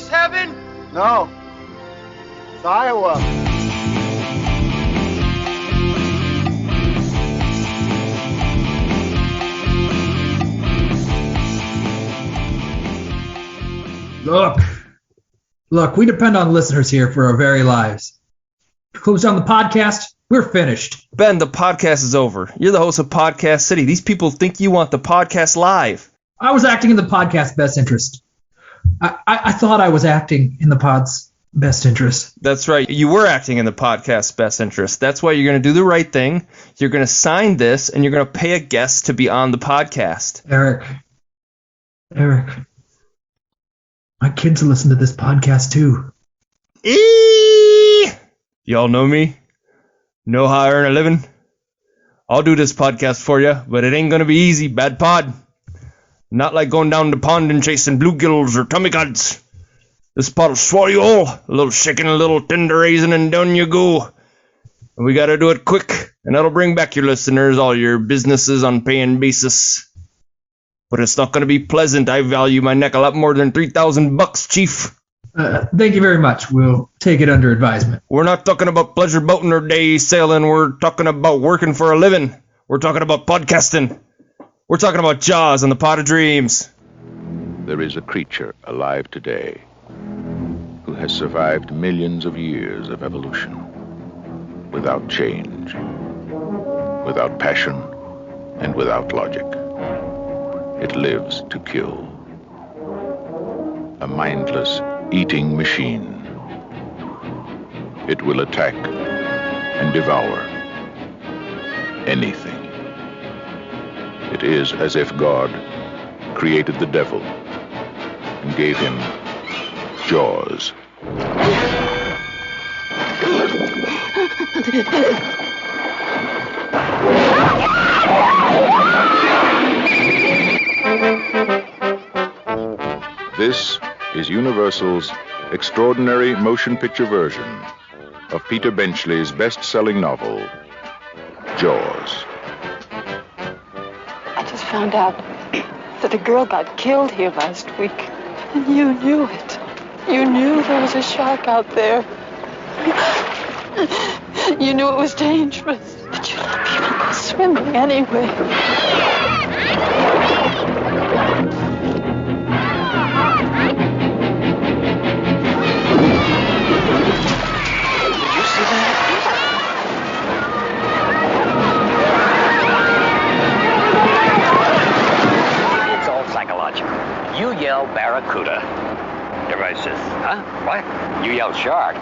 this heaven? No. It's Iowa. Look, we depend on listeners here for our very lives. Close down the podcast, we're finished. Ben, the podcast is over. You're the host of Podcast City. These people think you want the podcast live. I was acting in the podcast's best interest. I thought I was acting in the pod's best interest. That's right. You were acting in the podcast's best interest. That's why you're going to do the right thing. You're going to sign this, and you're going to pay a guest to be on the podcast. Eric. My kids listen to this podcast, too. Y'all know me? Know how I earn a living? I'll do this podcast for you, but it ain't going to be easy, bad pod. Not like going down the pond and chasing bluegills or tommycods. This pod'll swallow you all. A little shaking, a little tenderizing, and down you go. And we gotta do it quick, and that'll bring back your listeners, all your businesses on paying basis. But it's not gonna be pleasant. I value my neck a lot more than $3,000, Chief. Thank you very much. We'll take it under advisement. We're not talking about pleasure boating or day sailing. We're talking about working for a living. We're talking about podcasting. We're talking about Jaws and the Pot of Dreams. There is a creature alive today who has survived millions of years of evolution without change, without passion, and without logic. It lives to kill. A mindless eating machine. It will attack and devour anything. It is as if God created the devil and gave him jaws. This is Universal's extraordinary motion picture version of Peter Benchley's best-selling novel, Jaws. I just found out that a girl got killed here last week. And you knew it. You knew there was a shark out there. You knew it was dangerous. But you let people go swimming anyway. You yell barracuda. Everybody says, huh? What? You yell shark.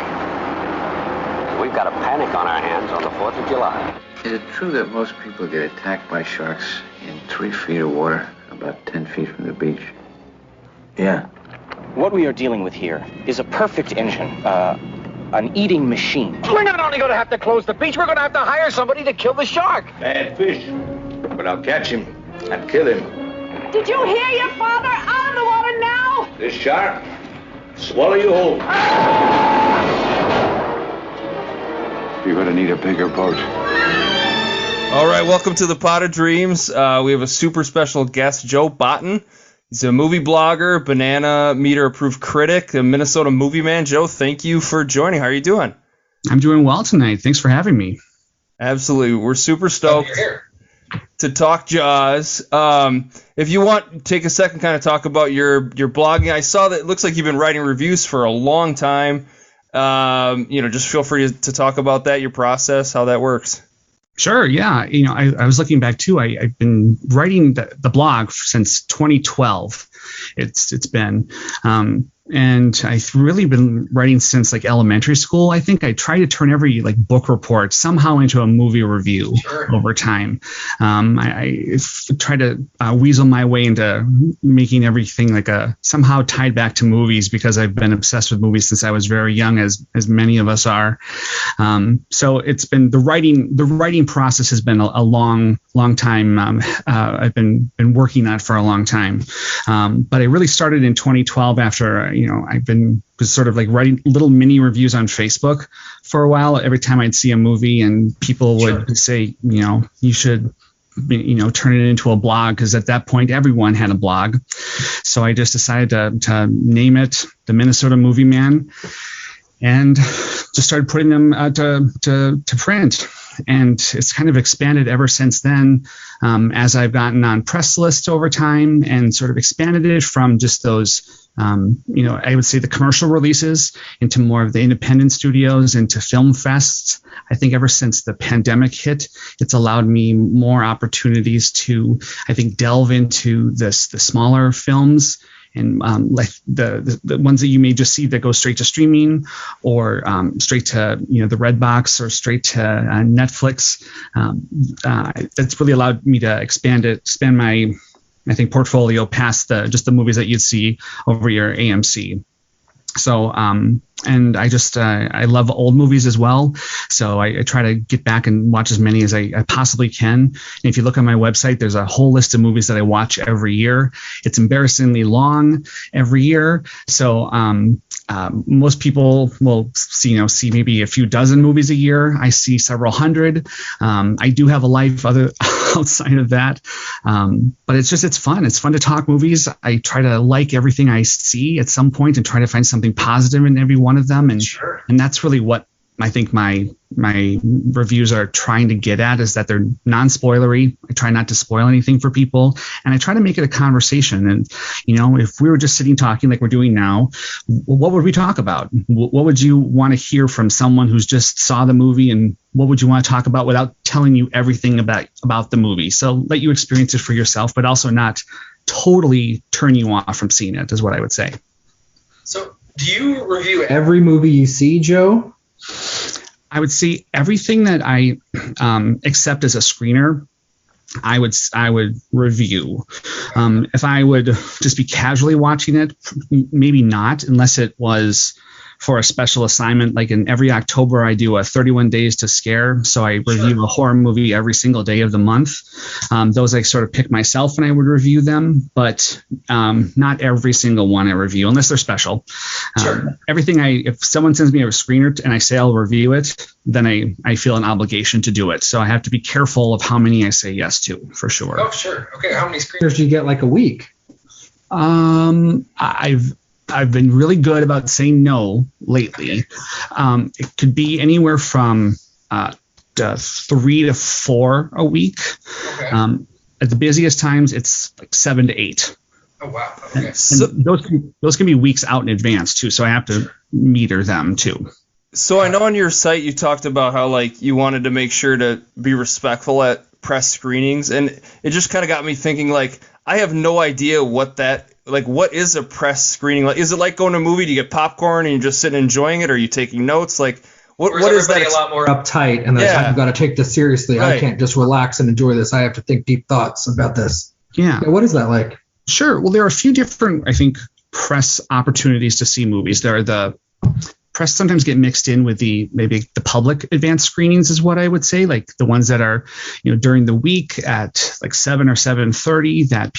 We've got a panic on our hands on the 4th of July. Is it true that most people get attacked by sharks in 3 feet of water, about 10 feet from the beach? Yeah. What we are dealing with here is a perfect engine, an eating machine. We're not only going to have to close the beach, we're going to have to hire somebody to kill the shark. Bad fish. But I'll catch him and kill him. Did you hear your father? Out of the water now! This shark, swallow you whole. You're going to need a bigger boat. All right, welcome to the Pot of Dreams. We have a super special guest, Joe Botten. He's a movie blogger, Banana Meter approved critic, a Minnesota movie man. Joe, thank you for joining. How are you doing? I'm doing well tonight. Thanks for having me. Absolutely. We're super stoked to talk Jaws. If you want, take a second, kind of talk about your blogging. I saw that it looks like you've been writing reviews for a long time. Just feel free to talk about that, your process, how that works. Sure. Yeah. I was looking back too. I've been writing the blog since 2012. It's been, and I've really been writing since like elementary school. I think I try to turn every like book report somehow into a movie review over time. I try to weasel my way into making everything like somehow tied back to movies because I've been obsessed with movies since I was very young, as many of us are. So it's been the writing process has been a long time. I've been working on it for a long time. But I really started in 2012 after, was sort of like writing little mini reviews on Facebook for a while. Every time I'd see a movie and people would say, you should turn it into a blog, because at that point everyone had a blog. So I just decided to name it the Minnesota Movie Man, and just started putting them to print. And it's kind of expanded ever since then, as I've gotten on press lists over time, and sort of expanded it from just those, I would say the commercial releases into more of the independent studios, into film fests. I think ever since the pandemic hit, it's allowed me more opportunities to, I think, delve into the smaller films, and like the ones that you may just see that go straight to streaming, or straight to the Redbox, or straight to Netflix. It's really allowed me to expand my, I think, portfolio past just the movies that you'd see over your AMC. So, and I just, I love old movies as well. So I try to get back and watch as many as I possibly can. And if you look on my website, there's a whole list of movies that I watch every year. It's embarrassingly long every year. So, most people will see maybe a few dozen movies a year. I see several hundred. I do have a life outside of that. But it's fun. It's fun to talk movies. I try to like everything I see at some point and try to find something positive in every one of them. And Sure. And that's really what I think my reviews are trying to get at, is that they're non-spoilery. I try not to spoil anything for people, and I try to make it a conversation. And if we were just sitting talking like we're doing now, what would we talk about? What would you want to hear from someone who's just saw the movie, and what would you want to talk about without telling you everything about the movie? So let you experience it for yourself, but also not totally turn you off from seeing it, is what I would say. So do you review every movie you see, Joe? I would say everything that I accept as a screener, I would review. If I would just be casually watching it, maybe not, unless it was for a special assignment. Like in every October, I do a 31 Days to Scare. So I review a horror movie every single day of the month. Those I sort of pick myself and I would review them, but not every single one I review unless they're special. Sure. If someone sends me a screener and I say I'll review it, then I feel an obligation to do it. So I have to be careful of how many I say yes to, for sure. Oh, sure. Okay. How many screeners do you get like a week? I've been really good about saying no lately. It could be anywhere from 3 to 4 a week. Okay. At the busiest times, it's like 7 to 8. Oh wow. Okay. So those can be weeks out in advance too. So I have to meter them too. So I know on your site you talked about how like you wanted to make sure to be respectful at press screenings, and it just kind of got me thinking, like, I have no idea what is a press screening like? Is it like going to a movie? Do you get popcorn and you're just sitting enjoying it, or are you taking notes? Like, what is that? A lot more uptight, and I've got to take this seriously. Right. I can't just relax and enjoy this. I have to think deep thoughts about this. Yeah. What is that like? Sure. Well, there are a few different, I think, press opportunities to see movies. There are the press sometimes get mixed in with maybe the public advanced screenings, is what I would say, like the ones that are during the week at like 7 or 7:30 that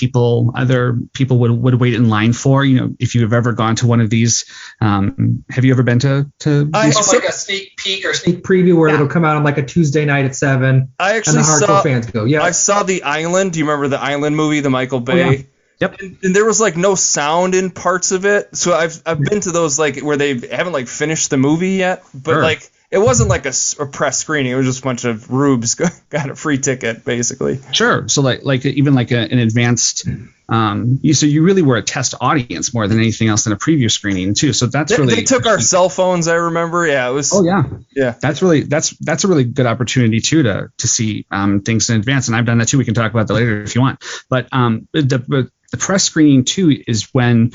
other people would wait in line for. If you have ever gone to one of these, have you ever been to like a sneak peek or sneak preview where it'll come out on like a Tuesday night at 7? I actually and the hardcore fans go. Yeah, I saw The Island. Do you remember The Island movie, the Michael Bay? Oh, yeah. Yep. And there was like no sound in parts of it. So I've been to those like where they haven't like finished the movie yet, but sure. Like it wasn't like a press screening. It was just a bunch of rubes got a free ticket basically. Sure. So like even like an advanced so you really were a test audience more than anything else in a preview screening too. So they took our cell phones. I remember. Yeah, it was. Oh yeah. Yeah. That's a really good opportunity too to see things in advance, and I've done that too. We can talk about that later if you want. But the press screening too is when,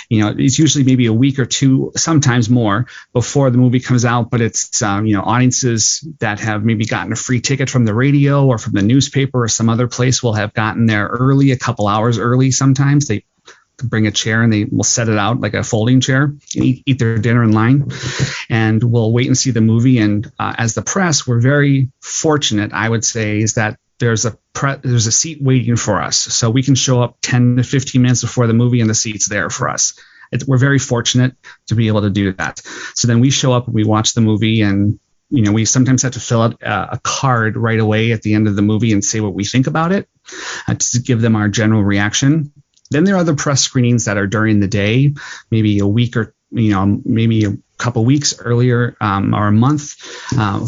it's usually maybe a week or two, sometimes more, before the movie comes out. But it's audiences that have maybe gotten a free ticket from the radio or from the newspaper or some other place will have gotten there early, a couple hours early. Sometimes they bring a chair and they will set it out like a folding chair and eat their dinner in line, and we'll wait and see the movie. And as the press, we're very fortunate, I would say, is that there's a seat waiting for us, so we can show up 10 to 15 minutes before the movie and the seat's there for us. We're very fortunate to be able to do that. So then we show up and we watch the movie, and we sometimes have to fill out a card right away at the end of the movie and say what we think about it, to give them our general reaction. Then there are other press screenings that are during the day, maybe a week or maybe a couple weeks earlier, or a month,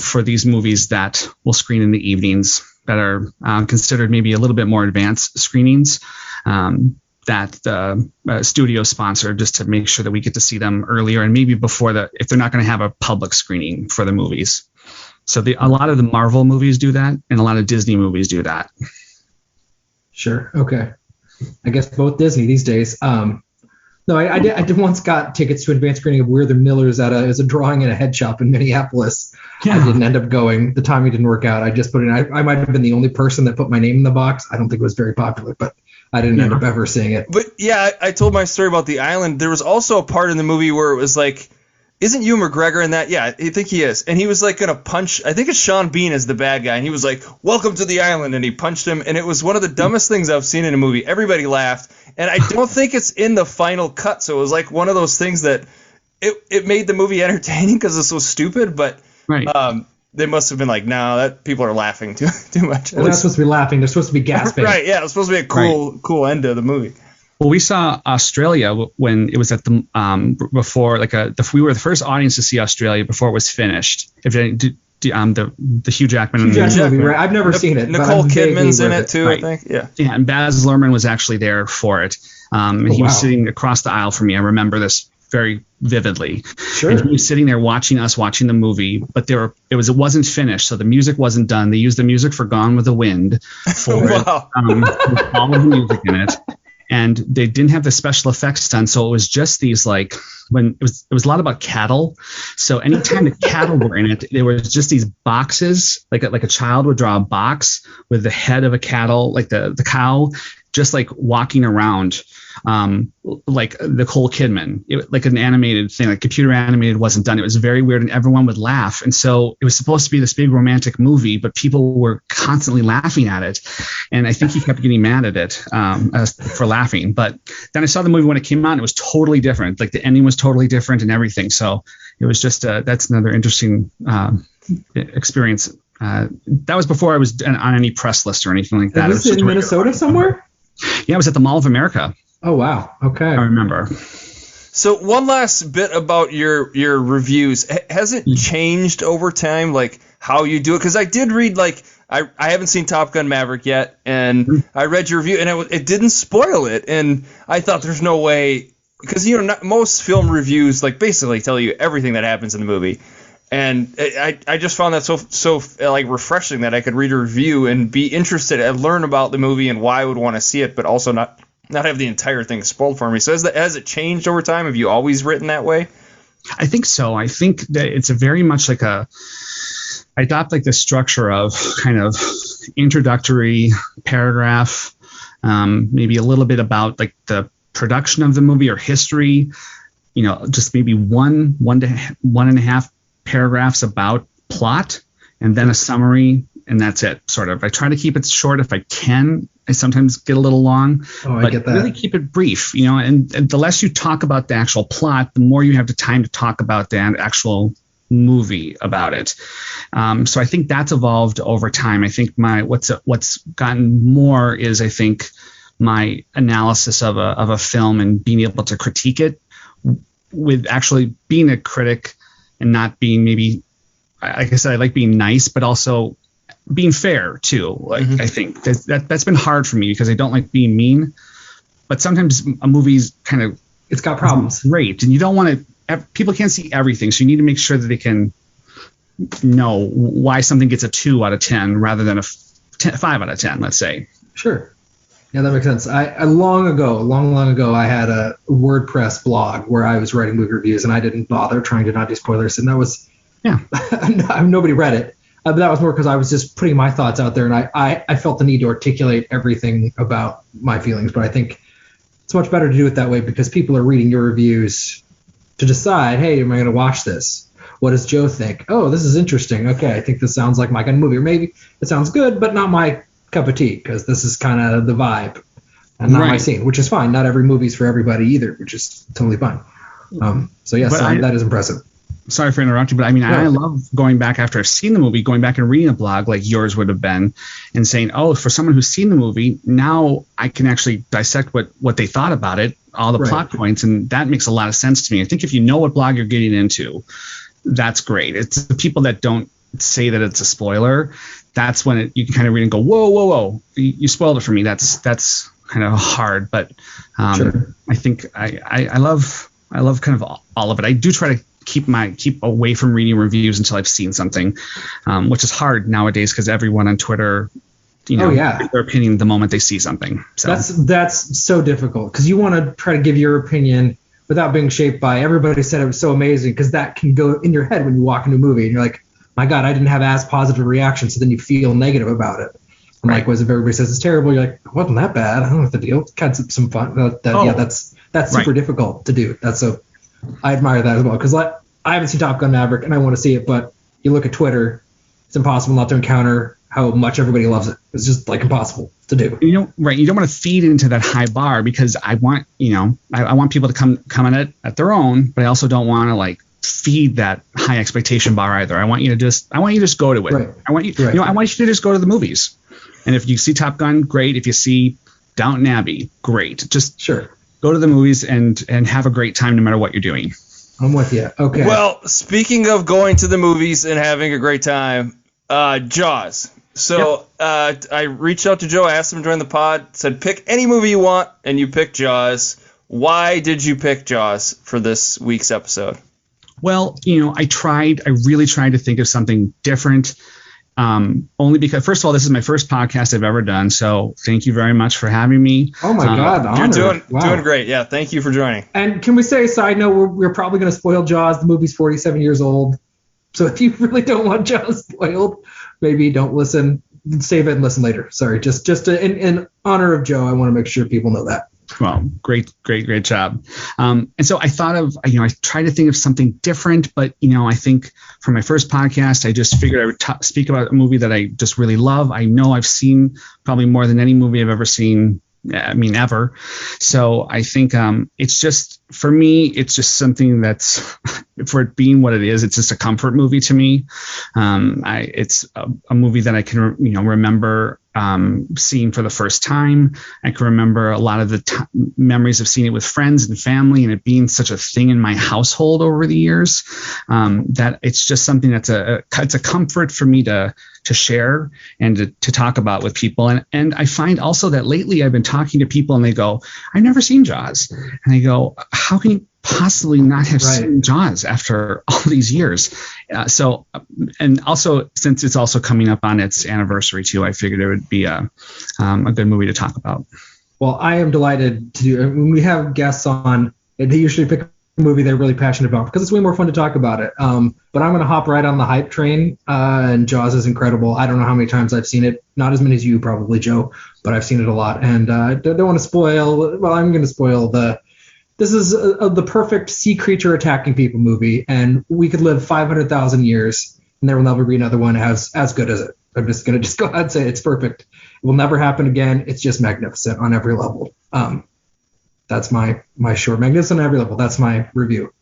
for these movies that will screen in the evenings, that are considered maybe a little bit more advanced screenings, that the studio sponsor, just to make sure that we get to see them earlier and maybe before if they're not going to have a public screening for the movies. So a lot of the Marvel movies do that, and a lot of Disney movies do that. Sure. Okay. I guess both Disney these days. No, I did once got tickets to an advanced screening of We're the Millers as a drawing in a head shop in Minneapolis. Yeah. I didn't end up going. The timing didn't work out. I just put in. I might have been the only person that put my name in the box. I don't think it was very popular, but I didn't end up ever seeing it. But yeah, I told my story about the island. There was also a part in the movie where it was like, isn't Ewan McGregor in that? Yeah, I think he is. And he was like going to punch, I think it's Sean Bean as the bad guy. And he was like, welcome to the island. And he punched him. And it was one of the dumbest things I've seen in a movie. Everybody laughed. And I don't think it's in the final cut. So it was like one of those things that it made the movie entertaining because it's so stupid. But right. They must have been like, no, that people are laughing too much. Well, they're not supposed to be laughing. They're supposed to be gasping. Right, yeah. It's supposed to be a cool end to the movie. Well, we saw Australia when it was at the before, like we were the first audience to see Australia before it was finished. The Hugh Jackman movie, right? I've never seen it. Nicole Kidman's in it too, right. I think. Yeah. Yeah, and Baz Luhrmann was actually there for it. And he was sitting across the aisle from me. I remember this very vividly. Sure. And he was sitting there watching the movie, but it wasn't finished, so the music wasn't done. They used the music for Gone with the Wind for wow. with all of the music in it. And they didn't have the special effects done, so it was just these it was a lot about cattle. So anytime the cattle were in it, there was just these boxes, like a child would draw a box with the head of a cattle, like the cow, just like walking around, like Nicole Kidman, like an animated thing, like computer animated wasn't done. It was very weird, and everyone would laugh. And so it was supposed to be this big romantic movie, but people were constantly laughing at it. And I think he kept getting mad at it for laughing. But then I saw the movie when it came out, and it was totally different. Like the ending was totally different and everything. So it was just that's another interesting experience. That was before I was on any press list or anything like that. Was it in Minnesota somewhere? Yeah, it was at the Mall of America. Oh, wow. Okay. I remember. So one last bit about your reviews. Has it changed over time, like how you do it? Because I did read, like, I haven't seen Top Gun Maverick yet, and I read your review, and it didn't spoil it. And I thought there's no way, because, most film reviews, like, basically tell you everything that happens in the movie. And I just found that so like refreshing that I could read a review and be interested and learn about the movie and why I would want to see it, but also not have the entire thing spoiled for me. So has it changed over time? Have you always written that way? I think so. I think that it's a very much like I adopt like the structure of kind of introductory paragraph, maybe a little bit about like the production of the movie or history, just maybe one and a half paragraphs about plot, and then a summary, and that's it, sort of. I try to keep it short if I can. I sometimes get a little long, but I get that. Really keep it brief, and the less you talk about the actual plot, the more you have the time to talk about the actual movie about it. So I think that's evolved over time. I think what's gotten more is, I think, my analysis of a film and being able to critique it with actually being a critic and not being maybe, like I said, I like being nice, but also being fair too. Like I think that's been hard for me because I don't like being mean. But sometimes a movie's kind of, it's got problems, great, and you don't want to. People can't see everything, so you need to make sure that they can know why something gets a 2 out of 10 rather than a 5 out of 10. Let's say. Sure. Yeah, that makes sense. Long ago, I had a WordPress blog where I was writing movie reviews, and I didn't bother trying to not do spoilers. And that was, nobody read it. But that was more because I was just putting my thoughts out there, and I felt the need to articulate everything about my feelings. But I think it's much better to do it that way because people are reading your reviews to decide, hey, am I going to watch this? What does Joe think? Oh, this is interesting. Okay, I think this sounds like my kind of movie. Or maybe it sounds good, but not my cup of tea, because this is kind of the vibe and not my scene, which is fine. Not every movie's for everybody either, which is totally fine. So yes, that is impressive. sorry for interrupting, but I mean, I love going back after I've seen the movie, going back and reading a blog like yours would have been, and saying, oh, for someone who's seen the movie, now I can actually dissect what they thought about it, all the plot points, and that makes a lot of sense to me. I think if you know what blog you're getting into, that's great. It's the people that don't say that it's a spoiler. That's when you can kind of read and go, whoa, you spoiled it for me. That's kind of hard, but I think I love kind of all of it. I do try to keep away from reading reviews until I've seen something, which is hard nowadays because everyone on Twitter, gives their opinion the moment they see something. So that's so difficult because you want to try to give your opinion without being shaped by everybody said it was so amazing, because that can go in your head when you walk into a movie and you're like, my God, I didn't have as positive a reaction. So then you feel negative about it. And likewise, if everybody says it's terrible, you're like, it wasn't that bad. I don't know what the deal. Kind of some fun. That's super difficult to do. I admire that as well, because I haven't seen Top Gun Maverick and I want to see it, but you look at Twitter, it's impossible not to encounter how much everybody loves it. It's just like impossible to do. You don't want to feed into that high bar, because I want I want people to come at it at their own, but I also don't want to like feed that high expectation bar either. I want you to just go to it. Right. I want you I want you to just go to the movies. And if you see Top Gun, great. If you see Downton Abbey, great. Just go to the movies and have a great time no matter what you're doing. I'm with you. Okay. Well, speaking of going to the movies and having a great time, Jaws. So I reached out to Joe, asked him during the pod, said pick any movie you want, and you picked Jaws. Why did you pick Jaws for this week's episode? Well, I really tried to think of something different. Only because, first of all, this is my first podcast I've ever done, so thank you very much for having me. Oh my God, you're doing great. Yeah, thank you for joining. And can we say, side note, we're probably going to spoil Jaws. The movie's 47 years old, so if you really don't want Jaws spoiled, maybe don't listen. Save it and listen later. Sorry, just in honor of Joe, I want to make sure people know that. Well, great job. And so I thought of, I tried to think of something different, but, I think for my first podcast, I just figured I would speak about a movie that I just really love. I know I've seen probably more than any movie I've ever seen. Ever. So I think it's just, for me, it's just something that's, for it being what it is, it's just a comfort movie to me. It's a movie that I can, remember seeing for the first time. I can remember a lot of the memories of seeing it with friends and family, and it being such a thing in my household over the years, that it's just something that's it's a comfort for me to share and to talk about with people. And I find also that lately I've been talking to people and they go, I've never seen Jaws. And I go, how can you possibly not have seen Jaws after all these years? So, and also since it's also coming up on its anniversary too, I figured it would be a good movie to talk about. Well, I am delighted to do, when we have guests on, they usually pick a movie they're really passionate about, because it's way more fun to talk about it. But I'm going to hop right on the hype train, and Jaws is incredible. I don't know how many times I've seen it. Not as many as you probably, Joe, but I've seen it a lot. And I don't want to spoil, well, I'm going to spoil this is the perfect sea creature attacking people movie, and we could live 500,000 years, and there will never be another one as good as it. I'm just going to go ahead and say it's perfect. It will never happen again. It's just magnificent on every level. That's my short. Magnificent on every level. That's my review.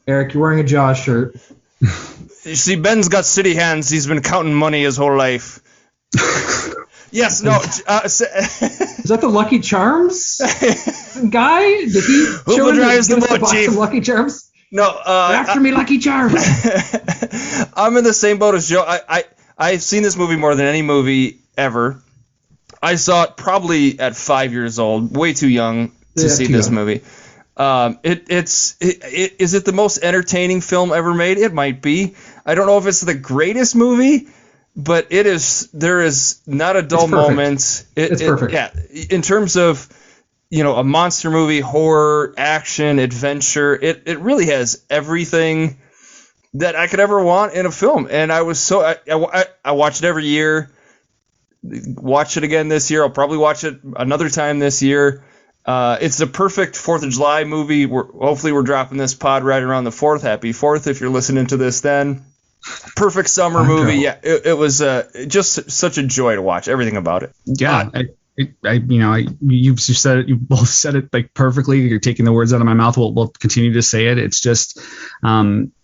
Eric, you're wearing a Jaws shirt. You see, Ben's got city hands. He's been counting money his whole life. Yes, no. Is that the Lucky Charms guy? Did he show the boat, Chief? Lucky Charms? No. After me, Lucky Charms. I'm in the same boat as Joe. I've seen this movie more than any movie ever. I saw it probably at 5 years old, way too young to see this movie. Is it the most entertaining film ever made? It might be. I don't know if it's the greatest movie, but it is. There is not a dull moment. It's perfect. Yeah, in terms of a monster movie, horror, action, adventure, it really has everything that I could ever want in a film. And I was so I watch it every year. Watch it again this year. I'll probably watch it another time this year. It's the perfect 4th of July movie. Hopefully we're dropping this pod right around the 4th. Happy 4th if you're listening to this then. Perfect summer movie. Yeah, it was just such a joy to watch. Everything about it. Yeah, you've said it. You both said it like perfectly. You're taking the words out of my mouth. We'll continue to say it. It's just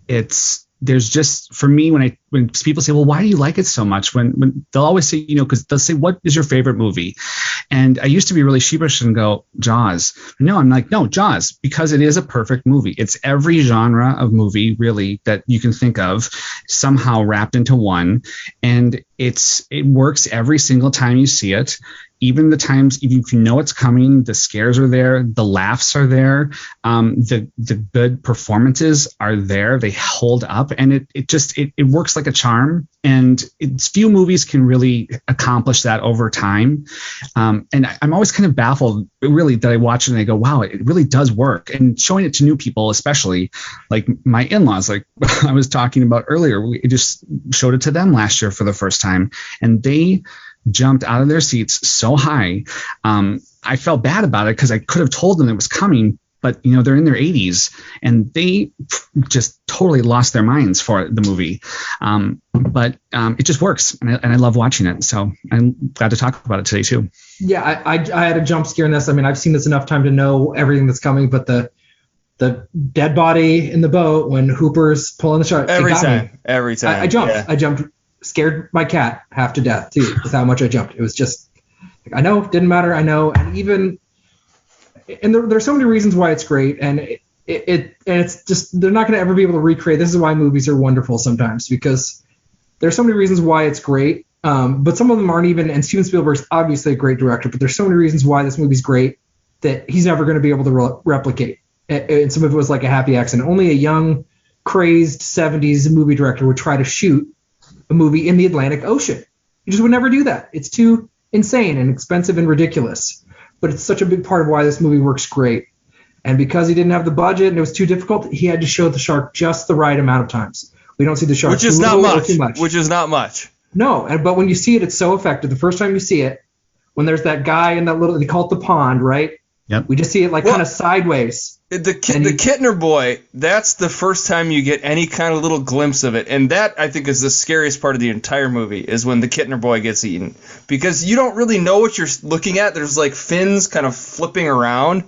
there's just, for me, when people say, well, why do you like it so much? When they'll always say, because they'll say, what is your favorite movie? And I used to be really sheepish and go, Jaws. No, I'm like, no, Jaws, because it is a perfect movie. It's every genre of movie really that you can think of somehow wrapped into one. And it works every single time you see it. Even the times, even if you know it's coming, the scares are there, the laughs are there, the good performances are there. They hold up, and it works like a charm. And few movies can really accomplish that over time. And I'm always kind of baffled, really, that I watch it and I go, wow, it really does work. And showing it to new people, especially like my in-laws, like I was talking about earlier, we just showed it to them last year for the first time, and they jumped out of their seats so high. I felt bad about it because I could have told them it was coming, but they're in their 80s and they just totally lost their minds for the movie. But it just works, and I love watching it. So I'm glad to talk about it today too. Yeah, I had a jump scare in this. I mean, I've seen this enough time to know everything that's coming, but the dead body in the boat when Hooper's pulling the shark. Every time. I jumped. Yeah. I jumped. Scared my cat half to death too with how much I jumped. It was just, I know, didn't matter. I know, and there's so many reasons why it's great, and it's just, they're not going to ever be able to recreate. This is why movies are wonderful sometimes, because there's so many reasons why it's great. But some of them aren't even. And Steven Spielberg's obviously a great director, but there's so many reasons why this movie's great that he's never going to be able to replicate. And some of it was like a happy accident. Only a young, crazed 70s movie director would try to shoot a movie in the Atlantic Ocean. You just would never do that. It's too insane and expensive and ridiculous. But it's such a big part of why this movie works great. And because he didn't have the budget and it was too difficult, he had to show the shark just the right amount of times. We don't see the shark which is not much. Which is not much. No, but when you see it, it's so effective. The first time you see it, when there's that guy in that little, they call it the pond, right? Yep. We just see it kind of sideways. The Kittner boy, that's the first time you get any kind of little glimpse of it. And that, I think, is the scariest part of the entire movie, is when the Kittner boy gets eaten. Because you don't really know what you're looking at. There's like fins kind of flipping around.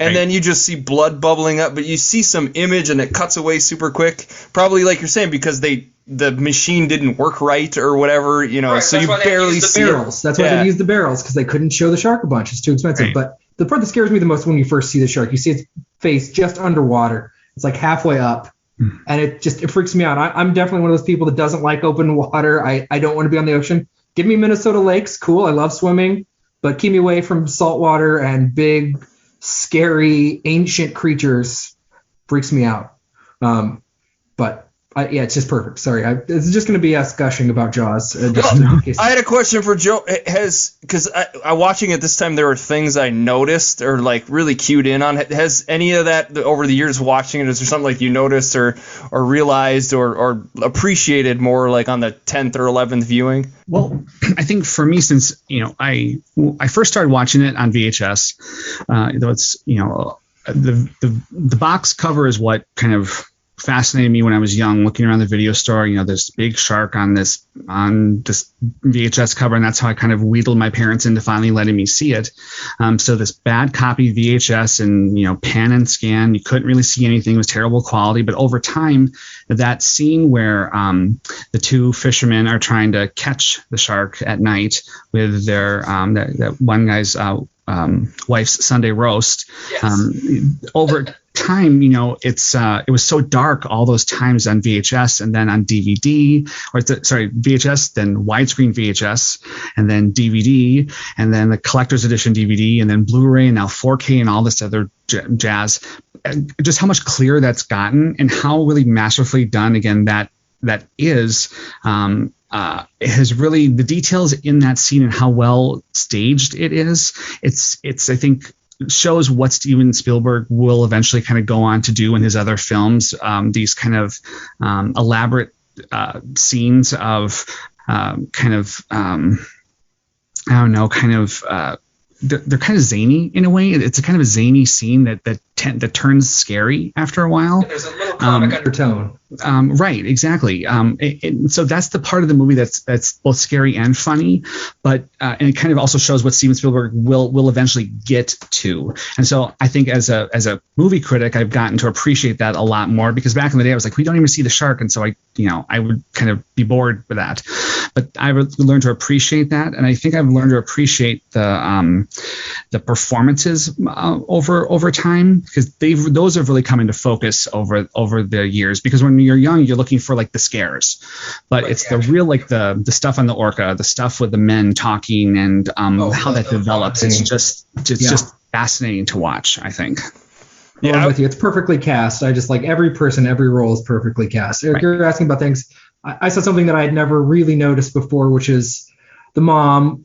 And then you just see blood bubbling up. But you see some image and it cuts away super quick. Probably like you're saying, because the machine didn't work right or whatever, right, so you barely see barrels. That's why they used the barrels, because they couldn't show the shark a bunch. It's too expensive. Right. But the part that scares me the most when you first see the shark, you see its face just underwater. It's like halfway up, and it freaks me out. I'm definitely one of those people that doesn't like open water. I don't want to be on the ocean. Give me Minnesota lakes, cool. I love swimming, but keep me away from salt water and big, scary, ancient creatures. Freaks me out. But it's just perfect. Sorry, it's just going to be us gushing about Jaws. I had a question for Joe. Because I watching it this time, there were things I noticed or like really cued in on. Has any of that over the years watching it? Is there something like you noticed or realized or appreciated more like on the 10th or 11th viewing? Well, I think for me, since I first started watching it on VHS, though it's the box cover is what kind of fascinated me when I was young, looking around the video store. This big shark on this VHS cover, and that's how I kind of wheedled my parents into finally letting me see it. So this bad copy VHS and pan and scan, you couldn't really see anything. It was terrible quality. But over time, that scene where the two fishermen are trying to catch the shark at night with their that one guy's wife's Sunday roast, over time, it was so dark all those times on VHS and then on DVD, VHS, then widescreen VHS, and then DVD, and then the collector's edition DVD, and then Blu-ray, and now 4K, and all this other jazz. Just how much clearer that's gotten, and how really masterfully done again that is. It has really, the details in that scene and how well staged it is. It's I think shows what Steven Spielberg will eventually kind of go on to do in his other films. These kind of elaborate scenes of they're kind of zany in a way. It's a kind of a zany scene that that turns scary after a while. There's a little comic undertone. Right, exactly. So that's the part of the movie that's both scary and funny, but and it kind of also shows what Steven Spielberg will eventually get to. And so I think as a movie critic, I've gotten to appreciate that a lot more, because back in the day I was like, we don't even see the shark, and so I would kind of be bored with that. But I've learned to appreciate that, and I think I've learned to appreciate the performances over time, because those have really come into focus over the years. Because when you're young, you're looking for like the scares, but it's the real, like the stuff on the orca, the stuff with the men talking, and how that develops. It's just fascinating to watch, I think. Yeah, I'm with you. It's perfectly cast. I just like every person, every role is perfectly cast. Eric, you're asking about things. I saw something that I had never really noticed before, which is the mom,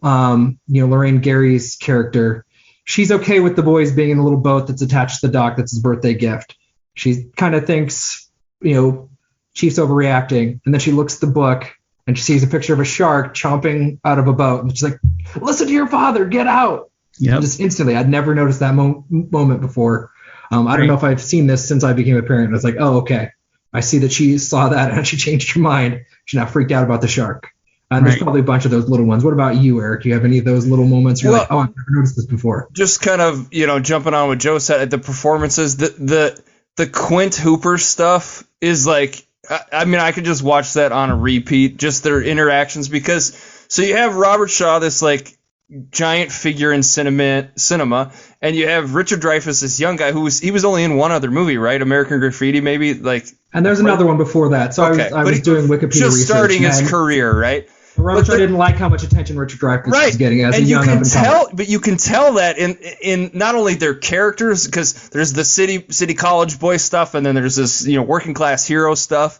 Lorraine Gary's character. She's okay with the boys being in a little boat that's attached to the dock. That's his birthday gift. She kind of thinks, Chief's overreacting. And then she looks at the book and she sees a picture of a shark chomping out of a boat. And she's like, listen to your father, get out. Yep. Just instantly. I'd never noticed that moment before. I don't know if I've seen this since I became a parent. I was like, oh, okay. I see that she saw that and she changed her mind. She's not freaked out about the shark. And there's probably a bunch of those little ones. What about you, Eric? Do you have any of those little moments where you're like, oh, I've never noticed this before? Just kind of, jumping on what Joe said at the performances, the Quint Hooper stuff is like, I could just watch that on a repeat, just their interactions, because so you have Robert Shaw, this like giant figure in cinema, and you have Richard Dreyfuss, this young guy he was only in one other movie, right? American Graffiti, maybe, like. And there's another one before that. So I was doing Wikipedia just research. Starting his career, right? Robert Shaw didn't like how much attention Richard Dreyfuss was getting as a young but you can tell that in not only their characters, because there's the city college boy stuff, and then there's this working class hero stuff,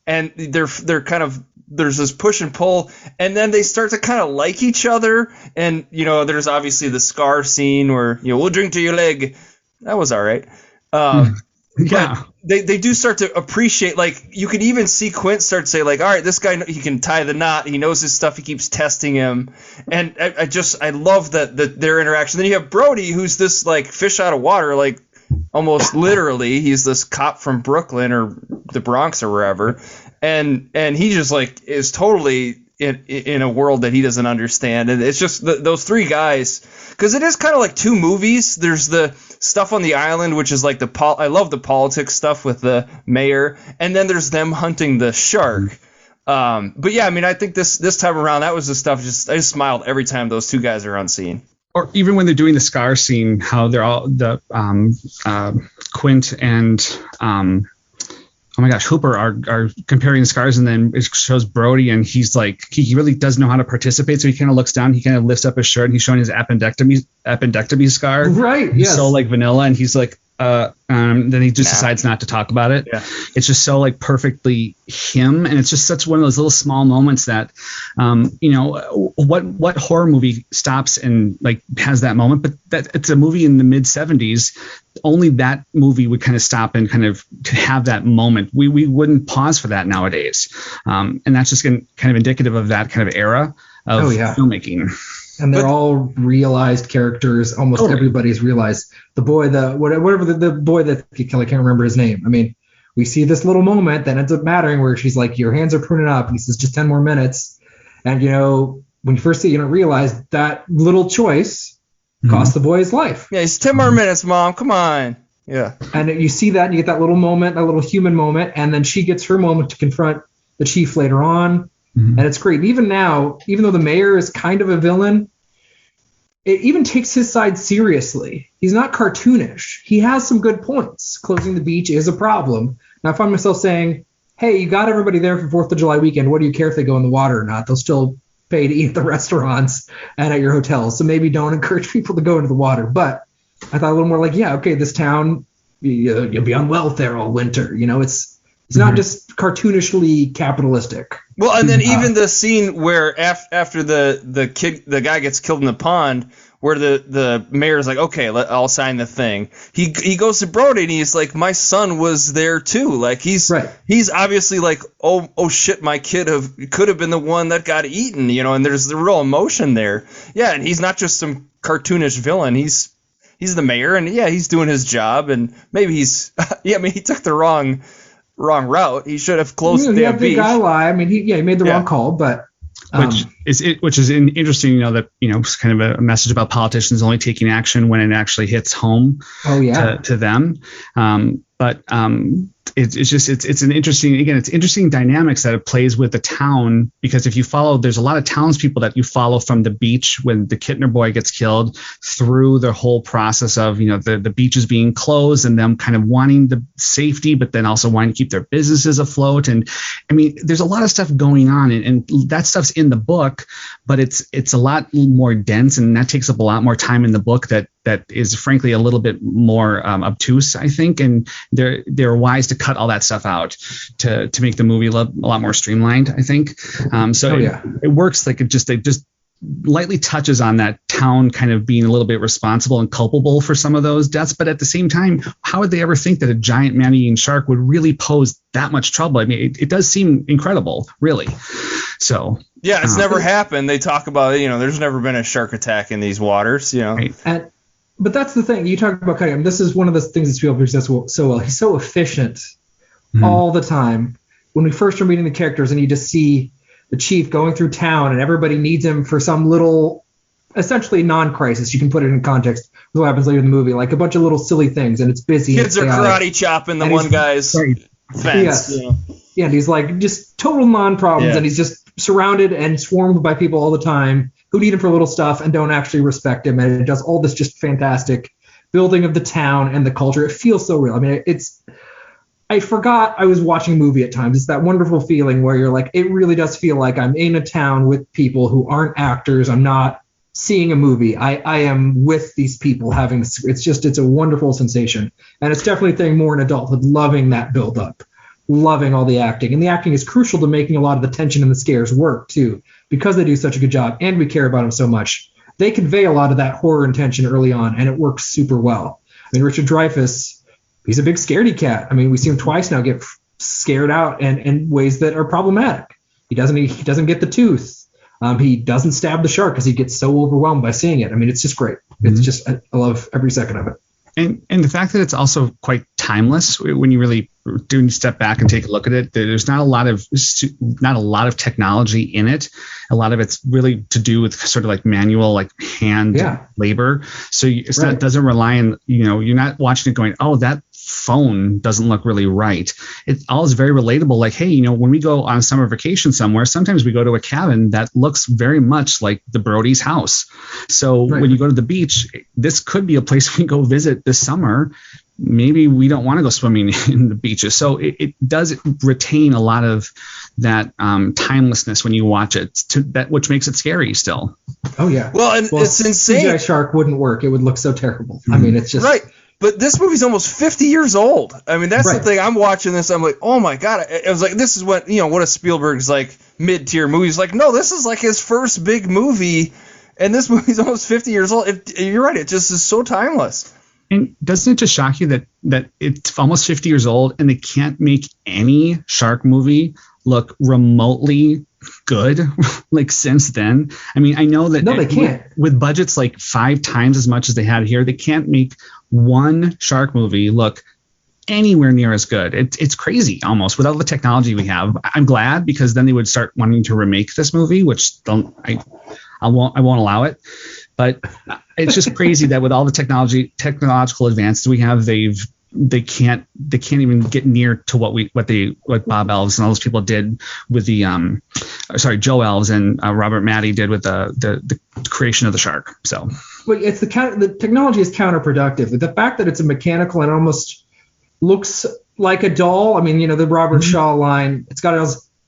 and they're kind of, there's this push and pull, and then they start to kind of like each other, and there's obviously the scar scene where we'll drink to your leg. That was all right. Yeah. They do start to appreciate, like, you can even see Quint start to say, like, all right, this guy, he can tie the knot, he knows his stuff, he keeps testing him, and I love that their interaction. Then you have Brody, who's this like fish out of water, like almost literally. He's this cop from Brooklyn or the Bronx or wherever, and he just like is totally in a world that he doesn't understand. And it's just those three guys, because it is kind of like two movies. There's the stuff on the island, which is like I love the politics stuff with the mayor, and then there's them hunting the shark. But yeah, I think this time around, that was the stuff. I just smiled every time those two guys are on scene. Or even when they're doing the scar scene, how they're all Quint and oh my gosh, Hooper are comparing the scars, and then it shows Brody, and he's like, he really does know how to participate. So he kind of looks down, he kind of lifts up his shirt, and he's showing his appendectomy scar. Right. He's so like vanilla, and he's like, then he just decides not to talk about it. Yeah. It's just so like perfectly him, and it's just such one of those little small moments that, what horror movie stops and like has that moment? But that it's a movie in the mid 70s. Only that movie would kind of stop and kind of have that moment. We wouldn't pause for that nowadays, and that's just kind of indicative of that kind of era of filmmaking. And they're all realized characters. Almost everybody's realized. The boy, the boy that I can't remember his name. We see this little moment that ends up mattering where she's like, your hands are pruning up, and he says, just 10 more minutes. And when you first see it, you don't realize that little choice cost the boy his life. Yeah, it's 10 more minutes, Mom. Come on. Yeah. And you see that, and you get that little moment, that little human moment, and then she gets her moment to confront the chief later on. Mm-hmm. And it's great. Even now, even though the mayor is kind of a villain, it even takes his side seriously. He's not cartoonish. He has some good points. Closing the beach is a problem. Now, I find myself saying, hey, you got everybody there for 4th of July weekend. What do you care if they go in the water or not? They'll still pay to eat at the restaurants and at your hotels. So maybe don't encourage people to go into the water. But I thought a little more like, yeah, okay, this town, you'll be on welfare all winter. It's not just cartoonishly capitalistic. Well, and then even the scene where after the guy gets killed in the pond, where the mayor's like, okay, I'll sign the thing. He goes to Brody and he's like, my son was there too. Like he's obviously like, oh shit, my kid could have been the one that got eaten, and there's the real emotion there. Yeah, and he's not just some cartoonish villain. He's he's the mayor, and yeah, he's doing his job, and maybe he's he took the wrong route. He should have closed the damn beach. Guy lie. I mean, he made the wrong call, but which is interesting. That it's kind of a message about politicians only taking action when it actually hits home. To them. It's an interesting dynamics that it plays with the town, because if you follow, there's a lot of townspeople that you follow from the beach when the Kittner boy gets killed through the whole process of, the beaches being closed and them kind of wanting the safety, but then also wanting to keep their businesses afloat. And I mean, there's a lot of stuff going on, and that stuff's in the book, but it's a lot more dense, and that takes up a lot more time in the book that is frankly a little bit more obtuse, I think, and they're wise to cut all that stuff out to make the movie a lot more streamlined, I think. It works like it just lightly touches on that town kind of being a little bit responsible and culpable for some of those deaths, but at the same time, how would they ever think that a giant man-eating shark would really pose that much trouble? I mean, it does seem incredible, really. So yeah, it's never happened. They talk about there's never been a shark attack in these waters, Right. But that's the thing. You talk about cutting him. This is one of the things that Spielberg does so well. He's so efficient all the time. When we first are meeting the characters and you just see the chief going through town and everybody needs him for some little, essentially non-crisis. You can put it in context with what happens later in the movie, like a bunch of little silly things, and it's busy. Kids are karate chopping the one guy's fence. Yes. Yeah, and he's like just total non-problems, and he's just surrounded and swarmed by people all the time who need him for little stuff and don't actually respect him. And it does all this just fantastic building of the town and the culture. It feels so real. I mean, I forgot I was watching a movie at times. It's that wonderful feeling where you're like, it really does feel like I'm in a town with people who aren't actors. I'm not seeing a movie. I am with these people having this. It's a wonderful sensation. And it's definitely a thing more in adulthood, loving that build up, loving all the acting. And the acting is crucial to making a lot of the tension and the scares work too, because they do such a good job and we care about them so much. They convey a lot of that horror and tension early on, and it works super well. I mean, Richard Dreyfuss, he's a big scaredy cat. I mean, we see him twice now get scared out in ways that are problematic. He doesn't get the tooth. He doesn't stab the shark because he gets so overwhelmed by seeing it. I mean, it's just great. It's just, I love every second of it. And the fact that it's also quite timeless when you really do step back and take a look at it. There's not a lot of technology in it. A lot of it's really to do with sort of like manual, like hand labor. So it doesn't rely on, you're not watching it going, oh, that phone doesn't look really right. It all is very relatable. Like, hey, when we go on a summer vacation somewhere, sometimes we go to a cabin that looks very much like the Brody's house. So when you go to the beach, this could be a place we go visit this summer. Maybe we don't want to go swimming in the beaches. So it does retain a lot of that timelessness when you watch it, which makes it scary still. Oh, yeah. Well, it's insane. CGI shark wouldn't work. It would look so terrible. I mean, it's just... Right. But this movie's almost 50 years old. I mean, that's the thing. I'm watching this. I'm like, oh, my God. It was like, this is what, what a Spielberg's like mid-tier movie. He's like, no, this is like his first big movie. And this movie's almost 50 years old. You're right. It just is so timeless. And doesn't it just shock you that it's almost 50 years old and they can't make any shark movie look remotely good like since then? I mean, I know that they can't. With budgets like 5 times as much as they had here, they can't make one shark movie look anywhere near as good. It's crazy almost with all the technology we have. I'm glad, because then they would start wanting to remake this movie, which I won't allow it. But it's just crazy that with all the technological advances we have, they can't even get near to what Bob Elves and all those people did with the Joe Elves and Robert Matty did with the creation of the shark. So, but it's the technology is counterproductive. The fact that it's a mechanical and almost looks like a doll. I mean, the Robert Shaw line. It's got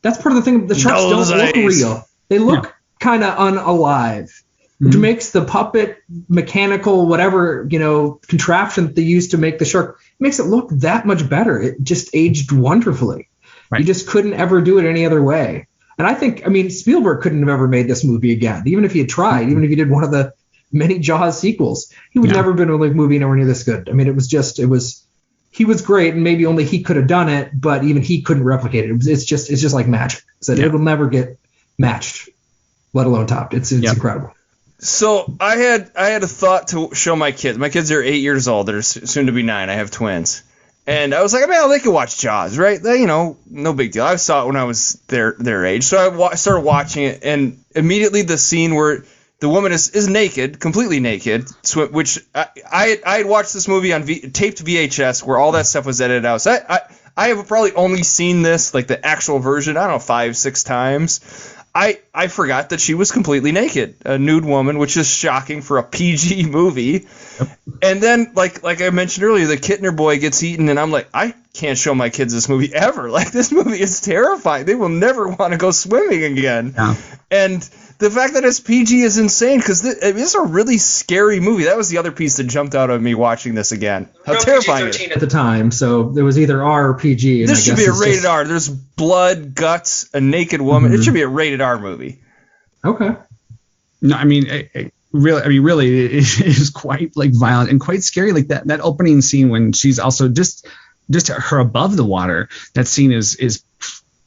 that's part of the thing. The sharks don't look real. They look kind of unalive. Which makes the puppet, mechanical, whatever, contraption that they used to make the shark, makes it look that much better. It just aged wonderfully. Right. You just couldn't ever do it any other way. And I think, Spielberg couldn't have ever made this movie again, even if he had tried, even if he did one of the many Jaws sequels. He would never have been able to make a movie nowhere near this good. I mean, he was great, and maybe only he could have done it, but even he couldn't replicate it. It's just like magic. So it will never get matched, let alone topped. It's incredible. So I had a thought to show my kids. My kids are 8 years old. They're soon to be 9. I have twins. And I was like, man, they could watch Jaws, right? No big deal. I saw it when I was their age. So I started watching it, and immediately the scene where the woman is naked, completely naked, which I had watched this movie on taped VHS where all that stuff was edited out. So I have probably only seen this, like the actual version, I don't know, 5-6 times. I forgot that she was completely naked, a nude woman, which is shocking for a PG movie. Yep. And then, like I mentioned earlier, the Kittner boy gets eaten, and I'm like, I can't show my kids this movie ever. Like, this movie is terrifying. They will never want to go swimming again. Yeah. And the fact that it's PG is insane, because it's a really scary movie. That was the other piece that jumped out at me watching this again. How terrifying it is. At the time, so there was either R or PG. And this should be a rated R. There's blood, guts, a naked woman. Mm-hmm. It should be a rated R movie. Okay. No, I mean, really, it is quite like violent and quite scary. Like that opening scene when she's also just her above the water. That scene is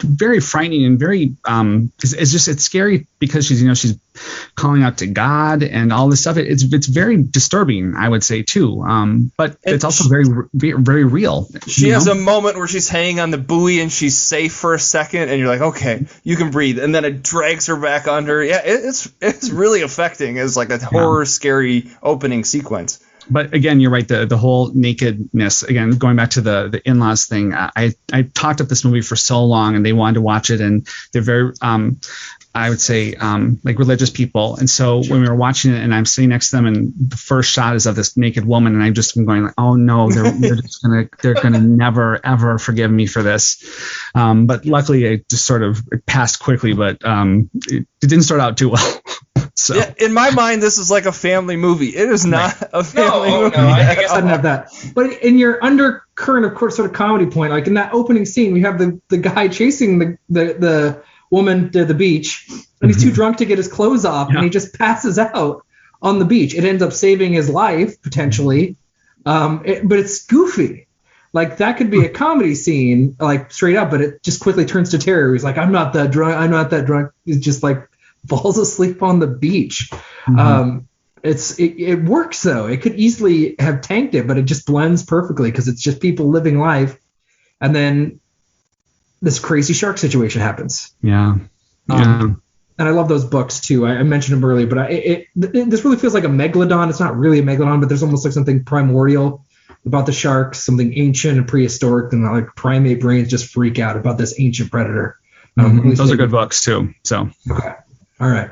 very frightening and very it's scary because she's calling out to God and all this stuff. It's very disturbing, I would say too. But it's also very very real. She has a moment where she's hanging on the buoy and she's safe for a second, and you're like, okay, you can breathe, and then it drags her back under. Yeah, it's really affecting. It's like a horror scary opening sequence. But again, you're right. The whole nakedness, again, going back to the in-laws thing, I talked up this movie for so long, and they wanted to watch it, and they're very, I would say, like religious people. And so when we were watching it, and I'm sitting next to them, and the first shot is of this naked woman, and I've just been going like, oh no, they're gonna never ever forgive me for this. But luckily, it just sort of passed quickly, but it didn't start out too well. So. Yeah, in my mind, this is like a family movie. It is not a family movie. No, I didn't have that. But in your undercurrent, of course, sort of comedy point, like in that opening scene, we have the guy chasing the woman to the beach, and he's too drunk to get his clothes off, and he just passes out on the beach. It ends up saving his life, potentially, but it's goofy. Like, that could be a comedy scene, like, straight up, but it just quickly turns to terror. He's like, I'm not that drunk. He's just like, falls asleep on the beach. Mm-hmm. It works though. It could easily have tanked it, but it just blends perfectly because it's just people living life, and then this crazy shark situation happens. Yeah. And I love those books too. I mentioned them earlier, but this really feels like a megalodon. It's not really a megalodon, but there's almost like something primordial about the sharks, something ancient and prehistoric, and like primate brains just freak out about this ancient predator. Those are good books too. So. Okay. All right.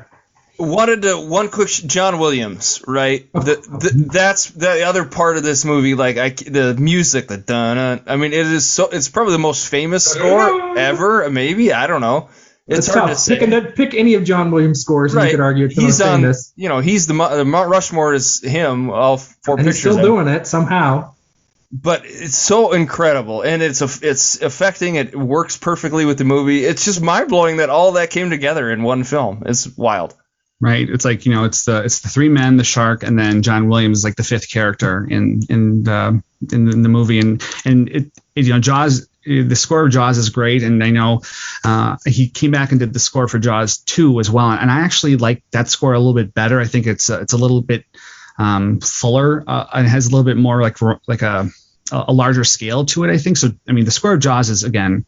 One quick John Williams, right? That's the other part of this movie. Like the music, the dun. I mean, it's probably the most famous score ever. Maybe, I don't know. It's hard to say. Pick any of John Williams' scores, and you could argue it's the most famous. He's the Mount Rushmore is him. All four and pictures. He's still doing it somehow. But it's so incredible, and it's affecting. It works perfectly with the movie. It's just mind blowing that all that came together in one film. It's wild, right? It's like it's the three men, the shark, and then John Williams is like the fifth character in the movie, and it Jaws. The score of Jaws is great, and I know he came back and did the score for Jaws 2 as well, and I actually like that score a little bit better. I think it's a little bit fuller and has a little bit more like a larger scale to it, I think. So, I mean, the score of Jaws is, again,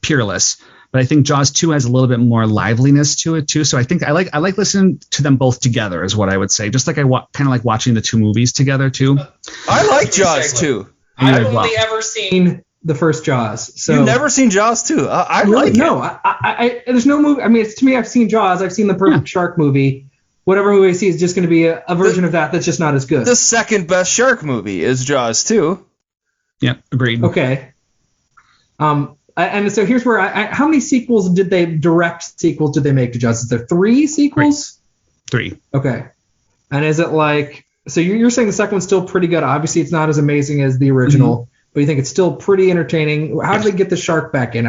peerless, but I think Jaws 2 has a little bit more liveliness to it too. So I think I like listening to them both together is what I would say. Just like I kind of like watching the two movies together too. I like Jaws 2. I've only ever seen the first Jaws. So you've never seen Jaws 2? I really, like it. No, I there's no movie. I mean, to me, I've seen Jaws. I've seen the perfect shark movie. Whatever movie I see is just going to be a version of that's just not as good. The second best shark movie is Jaws 2. Yeah, agreed. Okay. And so here's where how many direct sequels did they make to Jaws? Is there 3 sequels? 3. Okay. And is it like, so you're saying the second one's still pretty good. Obviously, it's not as amazing as the original, but you think it's still pretty entertaining. How did they get the shark back in?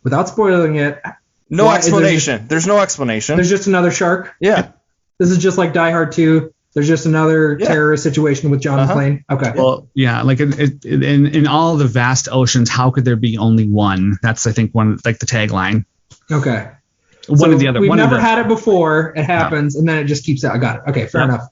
Without spoiling it. No explanation. There's no explanation. There's just another shark? Yeah. This is just like Die Hard 2. There's just another terrorist situation with John McClane. Okay. Well, yeah, like in all the vast oceans, how could there be only one? That's, I think, one, like the tagline. Okay. One of the other. We've never had it before. It happens, and then it just keeps out. I got it. Okay, fair enough.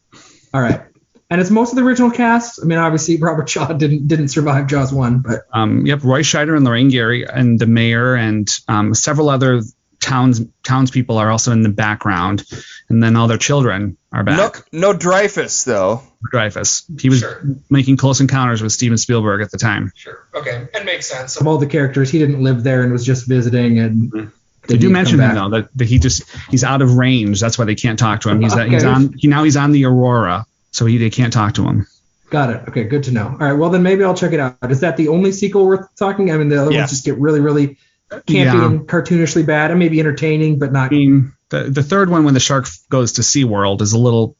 All right. And it's most of the original cast. I mean, obviously Robert Shaw didn't survive Jaws 1, but Roy Scheider and Lorraine Gary and the mayor and several other townspeople are also in the background, and then all their children are back. No Dreyfus though. Dreyfus. He was making Close Encounters with Steven Spielberg at the time. Sure. Okay, it makes sense. Of all the characters, he didn't live there and was just visiting. And they do mention him though that he's out of range. That's why they can't talk to him. He's on the Aurora. So they can't talk to him. Got it. Okay, good to know. All right, well then maybe I'll check it out. Is that the only sequel worth talking? I mean, the other ones just get really, really campy and cartoonishly bad, and maybe entertaining, but not. I mean, the third one when the shark goes to SeaWorld is a little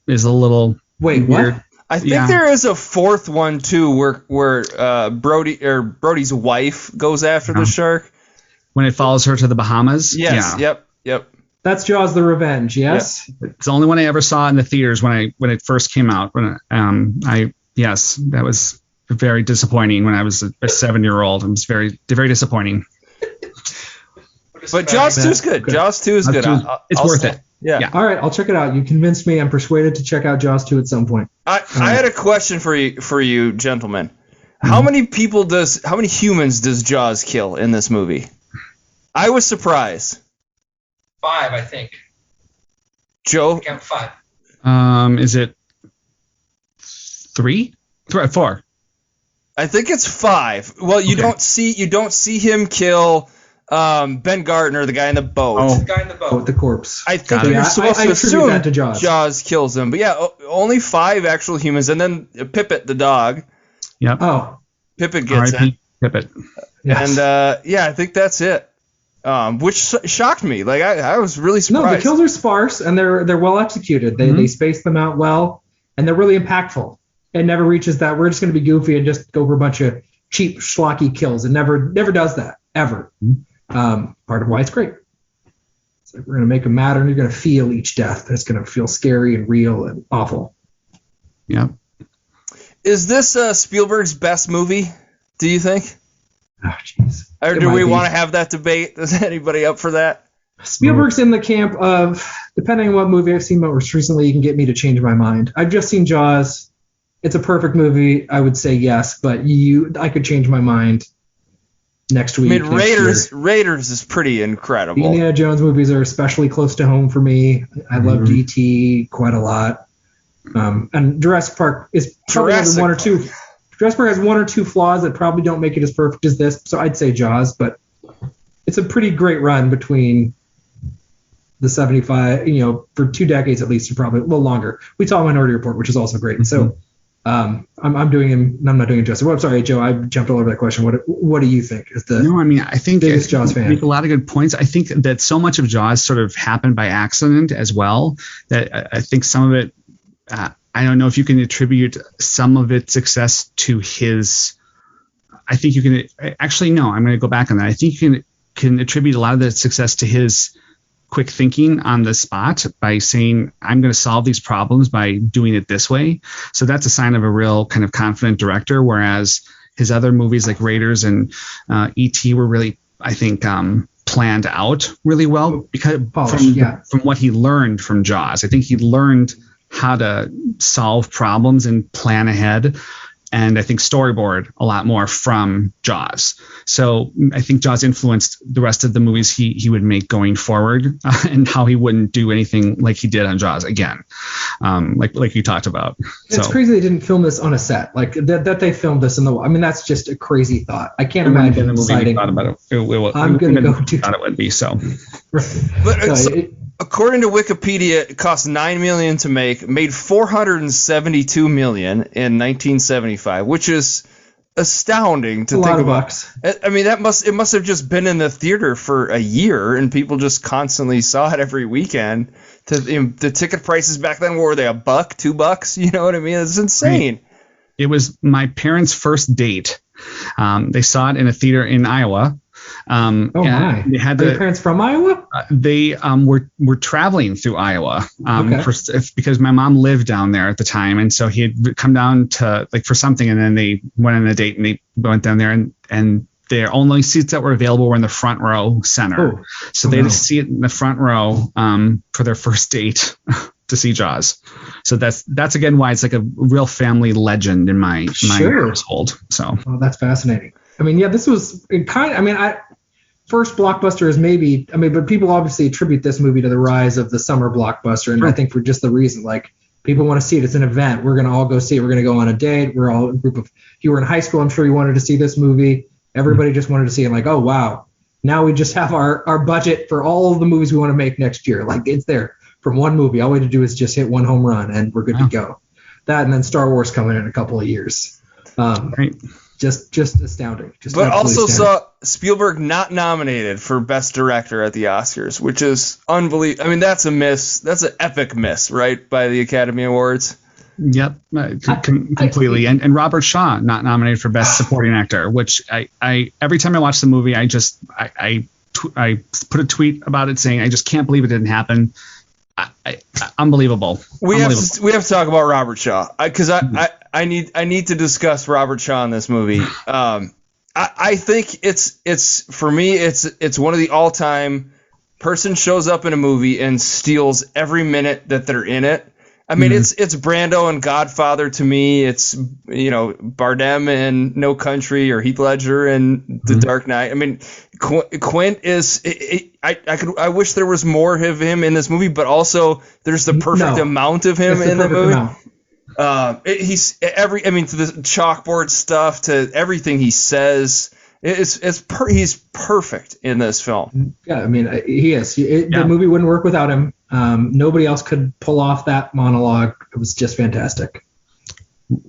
Wait, weird. What? I think there is a fourth one too, where Brody's wife goes after the shark when it follows her to the Bahamas. Yes. Yeah. Yep. That's Jaws: The Revenge. Yes. Yeah. It's the only one I ever saw in the theaters when it first came out. That was very disappointing when I was a 7-year-old. It was very, very disappointing. But Jaws 2 is good. Jaws 2 is good. It's worth it. Yeah. All right, I'll check it out. You convinced me. I'm persuaded to check out Jaws 2 at some point. I had a question for you, gentlemen. How many humans does Jaws kill in this movie? I was surprised. 5, I think. Joe? Count 5. Is it 3? 4. I think it's 5. Well, you don't see him kill Ben Gardner, the guy in the boat. Oh, the guy in the boat with the corpse. I think you're supposed to assume that to Jaws kills him. But yeah, only 5 actual humans, and then Pippet, the dog. Yep. Oh. Pippet gets it. Pippet. Yes. And I think that's it. Which shocked me. Like I was really surprised. No, the kills are sparse and they're well executed. They space them out well, and they're really impactful. It never reaches that we're just going to be goofy and just go for a bunch of cheap schlocky kills. It never does that ever. Part of why it's great. It's like we're going to make them matter, and you're going to feel each death. It's going to feel scary and real and awful. Yeah. Is this Spielberg's best movie? Do you think? Oh, jeez. Or do we want to have that debate? Is anybody up for that? Spielberg's in the camp of, depending on what movie I've seen most recently, you can get me to change my mind. I've just seen Jaws. It's a perfect movie. I would say yes, but I could change my mind next week. I mean, Raiders is pretty incredible. The Indiana Jones movies are especially close to home for me. I loved E.T. quite a lot. And Jurassic Park is probably one or two. Jurassic Park has 1 or 2 flaws that probably don't make it as perfect as this, so I'd say Jaws, but it's a pretty great run between the 75, for 2 decades at least, or probably a little longer. We saw Minority Report, which is also great. Mm-hmm. So I'm not doing it justice. Well, I'm sorry, Joe, I jumped all over that question. What do you think is the I think biggest Jaws fan? You make a lot of good points. I think that so much of Jaws sort of happened by accident as well, that I think some of it, I don't know if you can attribute some of its success to his. I think you can actually no. I'm going to go back on that. I think you can attribute a lot of the success to his quick thinking on the spot by saying, "I'm going to solve these problems by doing it this way." So that's a sign of a real kind of confident director. Whereas his other movies like Raiders and E.T. were really, I think, planned out really well because from what he learned from Jaws. I think he learned how to solve problems and plan ahead, and I think storyboard a lot more from Jaws. So I think Jaws influenced the rest of the movies he would make going forward, and how he wouldn't do anything like he did on Jaws again, like you talked about. It's crazy they didn't film this on a set, like that they filmed this in the. I mean, that's just a crazy thought. I can't imagine the movie thought about it. I'm gonna go to thought it would be so. But according to Wikipedia, it cost $9 million to make, made $472 million in 1975, which is astounding to think about. I mean, it must have just been in the theater for a year, and people just constantly saw it every weekend. The ticket prices back then, what were they, $1, $2? You know what I mean? It's insane. It was my parents' first date. They saw it in a theater in Iowa. My! They had Are your parents from Iowa? They were traveling through Iowa because my mom lived down there at the time, and so he had come down to for something, and then they went on a date and they went down there, and their only seats that were available were in the front row center. So they had to see it in the front row for their first date to see Jaws. So that's again why it's like a real family legend in my household. So that's fascinating. I mean, yeah, this was first blockbuster is maybe, but people obviously attribute this movie to the rise of the summer blockbuster. And I think for just the reason, like, people want to see it. It's an event. We're going to all go see it. We're going to go on a date. We're all a group of, you were in high school. I'm sure you wanted to see this movie. Everybody just wanted to see it. Like, oh, wow. Now we just have our budget for all of the movies we want to make next year. Like, it's there from one movie. All we have to do is just hit one home run and we're good to go. That, and then Star Wars coming in a couple of years. Right. Just astounding. But also saw Spielberg not nominated for Best Director at the Oscars, which is unbelievable. I mean, that's a miss. That's an epic miss, right, by the Academy Awards. Yep, completely. And Robert Shaw not nominated for Best Supporting Actor, which I every time I watch the movie, I put a tweet about it saying I just can't believe it didn't happen. Unbelievable. We have to talk about Robert Shaw because I need to discuss Robert Shaw in this movie. I think it's for me it's one of the all-time person shows up in a movie and steals every minute that they're in it. I mean, it's Brando and Godfather to me. It's, Bardem and No Country, or Heath Ledger and The Dark Knight. I mean, Quint is. I wish there was more of him in this movie, but also there's the perfect amount of him in the movie. He's to the chalkboard stuff, to everything he says. He's perfect in this film. Yeah, I mean, he is. The movie wouldn't work without him. Nobody else could pull off that monologue. It was just fantastic.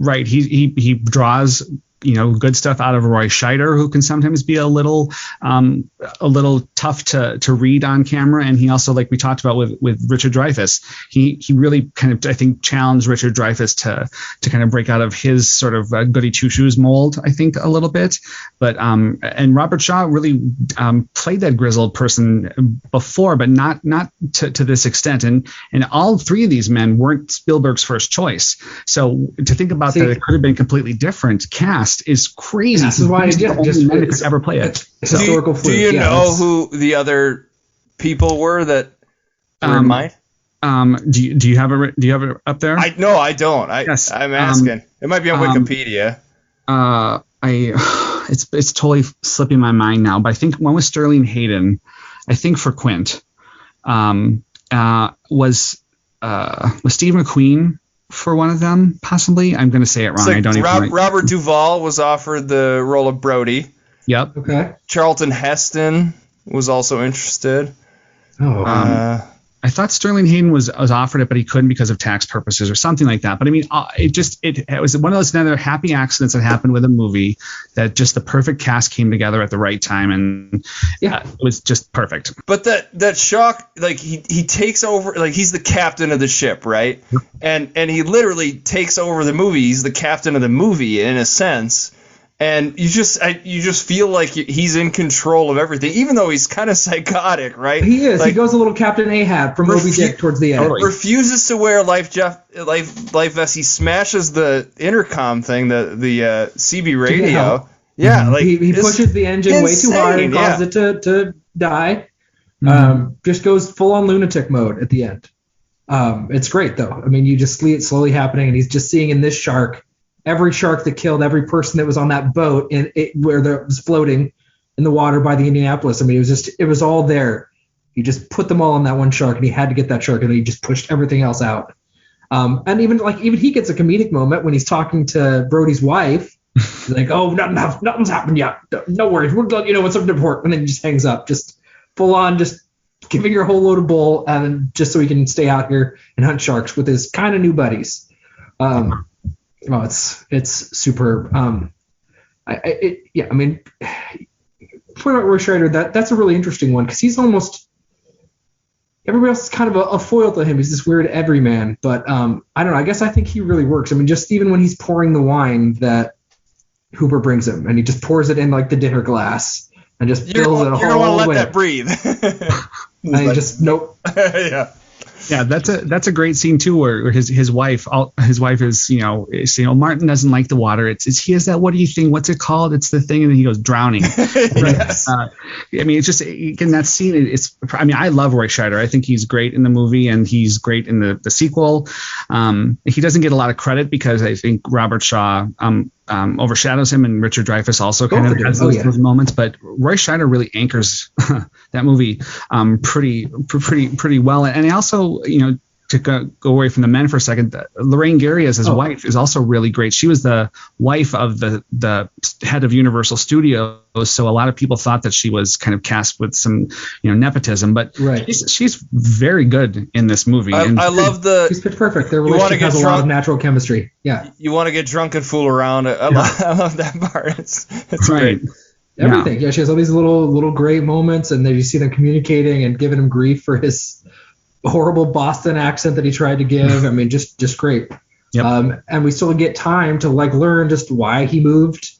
Right. He draws good stuff out of Roy Scheider, who can sometimes be a little tough to read on camera. And he also, like we talked about with Richard Dreyfuss, he really kind of, I think, challenged Richard Dreyfuss to kind of break out of his sort of goody two shoes mold, I think, a little bit. But and Robert Shaw really played that grizzled person before, but not to this extent. And all three of these men weren't Spielberg's first choice. So to think about that, it could have been a completely different cast is crazy. This is why he could ever play it. Historical do you know who the other people were that were in mind? Do you have it up there? No, I don't. I'm asking. It might be on Wikipedia. It's totally slipping my mind now, but I think one was Sterling Hayden. I think for Quint was Steve McQueen for one of them, possibly. I'm going to say it wrong. Like Robert Duvall was offered the role of Brody. Yep. Okay. Charlton Heston was also interested. I thought Sterling Hayden was offered it, but he couldn't because of tax purposes or something like that. But I mean, it was one of those another happy accidents that happened with a movie that just the perfect cast came together at the right time, and it was just perfect. But that shock, like he takes over, like he's the captain of the ship, right? And he literally takes over the movie. He's the captain of the movie in a sense. And you just feel like he's in control of everything, even though he's kind of psychotic, right? He is. He goes a little Captain Ahab from Moby Dick towards the end. Refuses to wear life vest. He smashes the intercom thing, the CB radio. Yeah, he pushes the engine way too hard and causes it to die. Just goes full on lunatic mode at the end. It's great though. I mean, you just see it slowly happening, and he's just seeing in this shark. Every shark that killed every person that was on that boat where it was floating in the water by the Indianapolis. I mean, it was all there. He just put them all on that one shark, and he had to get that shark, and he just pushed everything else out. And even he gets a comedic moment when he's talking to Brody's wife. He's like, "Oh, nothing's happened yet. No worries. We're going, what's up to report?" And then he just hangs up, just full on, just giving her a whole load of bull, and just so he can stay out here and hunt sharks with his kind of new buddies. Oh, it's superb. Point about Roy Scheider, that's a really interesting one because he's almost everybody else is kind of a foil to him. He's this weird everyman, but I don't know. I guess I think he really works. I mean, just even when he's pouring the wine that Hooper brings him, and he just pours it in like the dinner glass and just fills it a whole way. You're gonna want to let that breathe. And he just nope. Yeah. Yeah, that's a great scene too, where his wife is saying, Martin doesn't like the water. He has that, what do you think? What's it called? It's the thing, and then he goes drowning. Yes. It's just in that scene. I love Roy Scheider. I think he's great in the movie, and he's great in the sequel. He doesn't get a lot of credit because I think Robert Shaw overshadows him, and Richard Dreyfuss also kind of has those moments. But Roy Scheider really anchors that movie pretty well. And also, to go away from the men for a second, Lorraine Gary as his wife is also really great. She was the wife of the head of Universal Studios, so a lot of people thought that she was kind of cast with some nepotism, but she's very good in this movie. I love she's pitch perfect. Their relationship has a lot of natural chemistry. Yeah, you want to get drunk and fool around. I love that part. It's right. great. Everything. Yeah, she has all these little great moments, and then you see them communicating and giving him grief for his horrible Boston accent that he tried to give. I mean, just great. Yep. And we still get time to learn just why he moved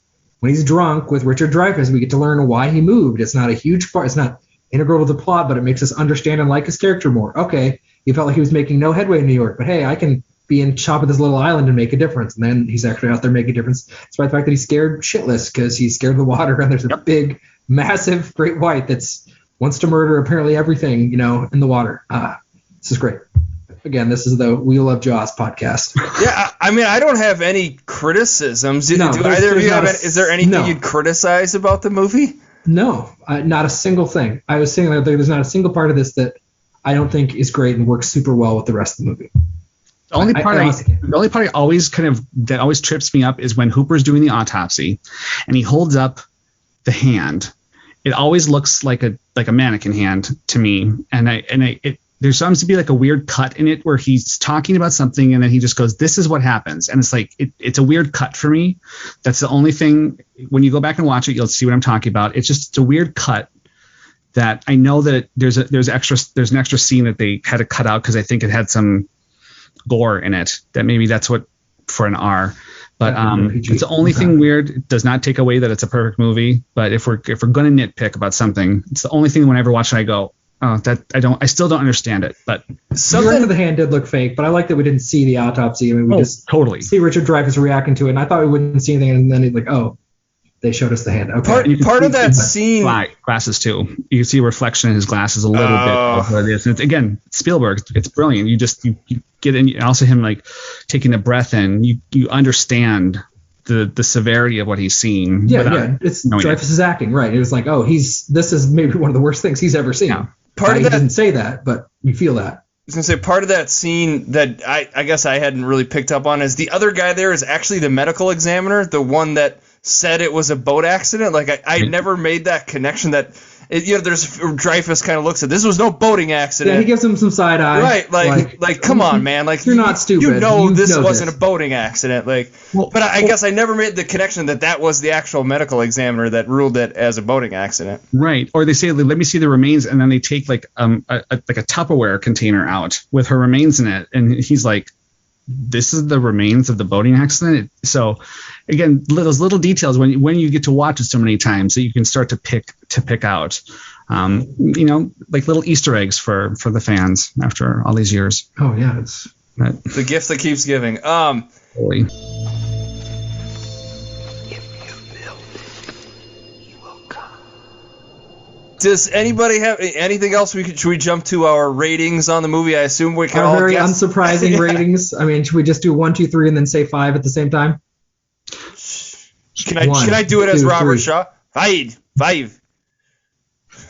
when he's drunk with Richard Dreyfuss. We get to learn why he moved. It's not a huge part. It's not integral to the plot, but it makes us understand and like his character more. Okay, he felt like he was making no headway in New York, but hey, I can be in shop at this little island and make a difference. And then he's actually out there making a difference, despite the fact that he's scared shitless because he's scared of the water. And there's a big, massive great white that's wants to murder apparently everything, in the water. This is great. Again, this is the We Love Jaws podcast. Yeah, I don't have any criticisms. Do either of you have? Is there anything you'd criticize about the movie? No, not a single thing. I was saying that there's not a single part of this that I don't think is great and works super well with the rest of the movie. The only part that always trips me up is when Hooper's doing the autopsy, and he holds up the hand. It always looks like a mannequin hand to me, and there seems to be a weird cut in it where he's talking about something and then he just goes, "This is what happens," and it's a weird cut for me. That's the only thing. When you go back and watch it, you'll see what I'm talking about. It's a weird cut that I know that there's an extra scene that they had to cut out because I think it had some gore in it. That maybe that's what for an R. But it's the only thing weird. It does not take away that it's a perfect movie. But if we're gonna nitpick about something, it's the only thing whenever I watch it I go, oh, that I still don't understand it. But the rest of the hand did look fake, but I like that we didn't see the autopsy. I mean, we just totally see Richard Dreyfuss reacting to it, and I thought we wouldn't see anything, and then he's like, oh, they showed us the hand. Okay. Part of that scene, glasses too. You can see a reflection in his glasses a little bit of what it is. And again, Spielberg, it's brilliant. You get in, also him taking a breath in. You understand the severity of what he's seeing. Yeah. It's Dreyfuss is acting right. It was like, oh, this is maybe one of the worst things he's ever seen. Yeah. He didn't say that, but you feel that. I was going to say, part of that scene that I guess I hadn't really picked up on is the other guy there is actually the medical examiner, the one that said it was a boat accident. I never made that connection that, there's Dreyfuss kind of looks at, this was no boating accident. Yeah, he gives him some side eye. Right, come on, man. You're not stupid. This wasn't a boating accident. But I guess I never made the connection that was the actual medical examiner that ruled it as a boating accident. Right. Or they say, let me see the remains, and then they take a Tupperware container out with her remains in it, and he's like, this is the remains of the boating accident. So again, those little details when you get to watch it so many times that you can start to pick out, little Easter eggs for the fans after all these years. Oh yeah, it's the gift that keeps giving. Holy. Does anybody have anything else? Should we jump to our ratings on the movie? I assume we can all very guess. Unsurprising ratings. I mean, should we just do 1, 2, 3 and then say 5 at the same time? Can I do it as Robert Shaw? 5.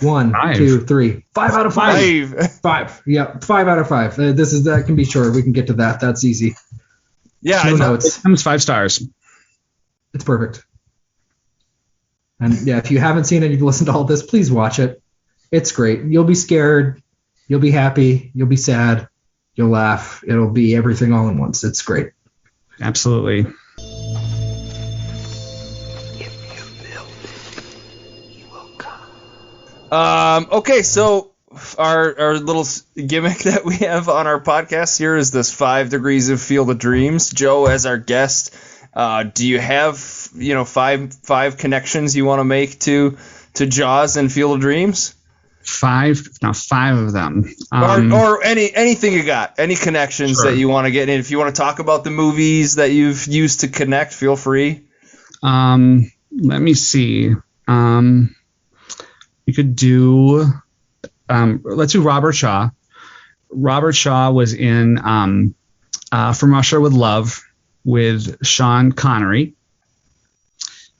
1, 2, 3. 5 out of 5. 5. Yeah, 5 out of 5. That can be short. We can get to that. That's easy. Yeah, no notes. It comes 5 stars. It's perfect. And yeah, if you haven't seen it, you've listened to all this, please watch it. It's great. You'll be scared. You'll be happy. You'll be sad. You'll laugh. It'll be everything all in once. It's great. Absolutely. Okay, so our little gimmick that we have on our podcast here is this 5 degrees of Field of Dreams. Joe, as our guest, do you have five connections you want to make to Jaws and Field of Dreams? 5 of them. Or anything you got, any connections that you want to get in. If you want to talk about the movies that you've used to connect, feel free. Let me see. We could do. Let's do Robert Shaw. Robert Shaw was in From Russia with Love with Sean Connery.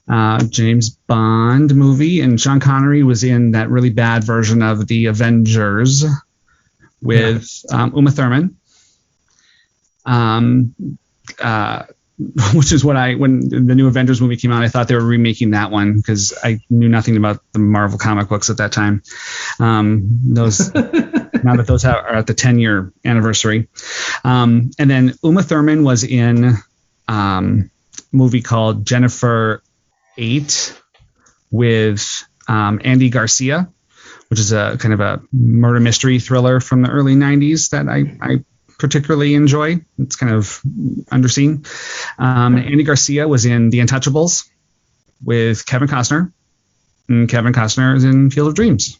James Bond movie, and Sean Connery was in that really bad version of The Avengers with Uma Thurman. Which is what when the new Avengers movie came out, I thought they were remaking that one because I knew nothing about the Marvel comic books at that time. Those now that those are at the 10-year anniversary. And then Uma Thurman was in a movie called Jennifer 8 with Andy Garcia, which is a kind of a murder mystery thriller from the early 90s that I particularly enjoy. It's kind of underseen. Andy Garcia was in The Untouchables with Kevin Costner, and Kevin Costner is in Field of Dreams.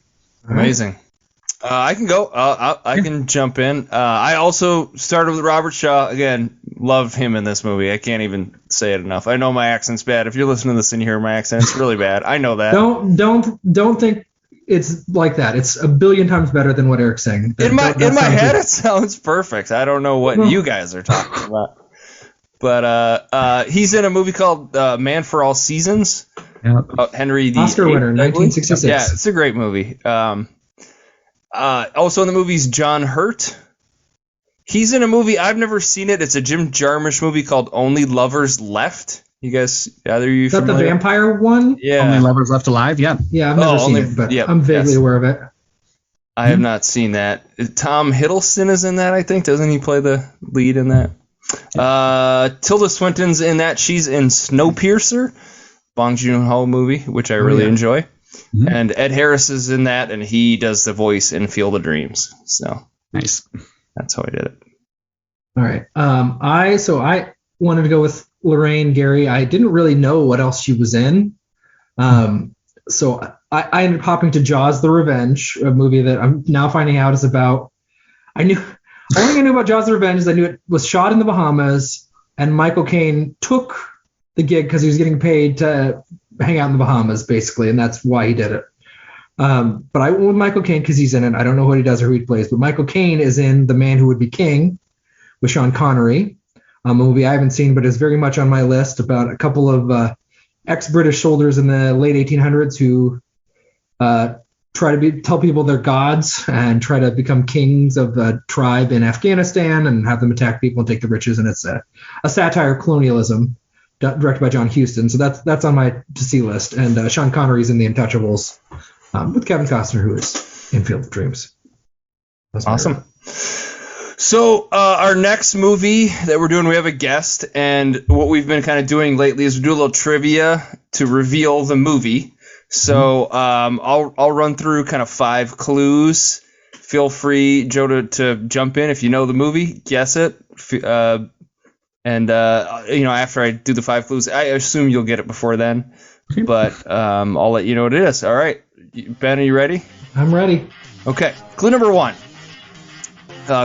Amazing. I can go. I can jump in. I also started with Robert Shaw. Again, love him in this movie. I can't even say it enough. I know my accent's bad. If you're listening to this and you hear my accent, it's really bad. I know that. Don't think it's like that. It's a billion times better than what Eric's saying. In my head, it sounds perfect. I don't know what you guys are talking about. But he's in a movie called Man for All Seasons. About Henry the Oscar winner, 1966. Yeah, it's a great movie. Also in the movies, John Hurt. He's in a movie, I've never seen it. It's a Jim Jarmusch movie called Only Lovers Left. You guys, either of you familiar? Is that the vampire one? Yeah. Only Lovers Left Alive? Yeah. Yeah, I've never seen it, but I'm vaguely aware of it. I have not seen that. Tom Hiddleston is in that, I think. Doesn't he play the lead in that? Tilda Swinton's in that. She's in Snowpiercer, Bong Joon-ho movie, which I really enjoy. Mm-hmm. And Ed Harris is in that, and he does the voice in Field of Dreams. So nice. That's how I did it. All right. I wanted to go with Lorraine Gary. I didn't really know what else she was in. So I ended up hopping to Jaws: The Revenge, a movie that I'm now finding out is about. Only thing I knew about Jaws: The Revenge is I knew it was shot in the Bahamas, and Michael Caine took the gig because he was getting paid to hang out in the Bahamas, basically, and that's why he did it. But I went with Michael Caine because he's in it. I don't know what he does or who he plays, but Michael Caine is in The Man Who Would Be King with Sean Connery, a movie I haven't seen, but is very much on my list about a couple of ex-British soldiers in the late 1800s who try to tell people they're gods and try to become kings of a tribe in Afghanistan and have them attack people and take the riches. And it's a satire of colonialism, directed by John Huston. So that's on my to-see list. And Sean Connery's in The Untouchables with Kevin Costner, who is in Field of Dreams. That's awesome. So our next movie that we're doing, we have a guest, and what we've been kind of doing lately is we do a little trivia to reveal the movie. So I'll run through kind of 5 clues. Feel free, Joe, to jump in if you know the movie, guess it. After I do the 5 clues, I assume you'll get it before then. But I'll let you know what it is. All right. Ben, are you ready? I'm ready. Okay. Clue number 1.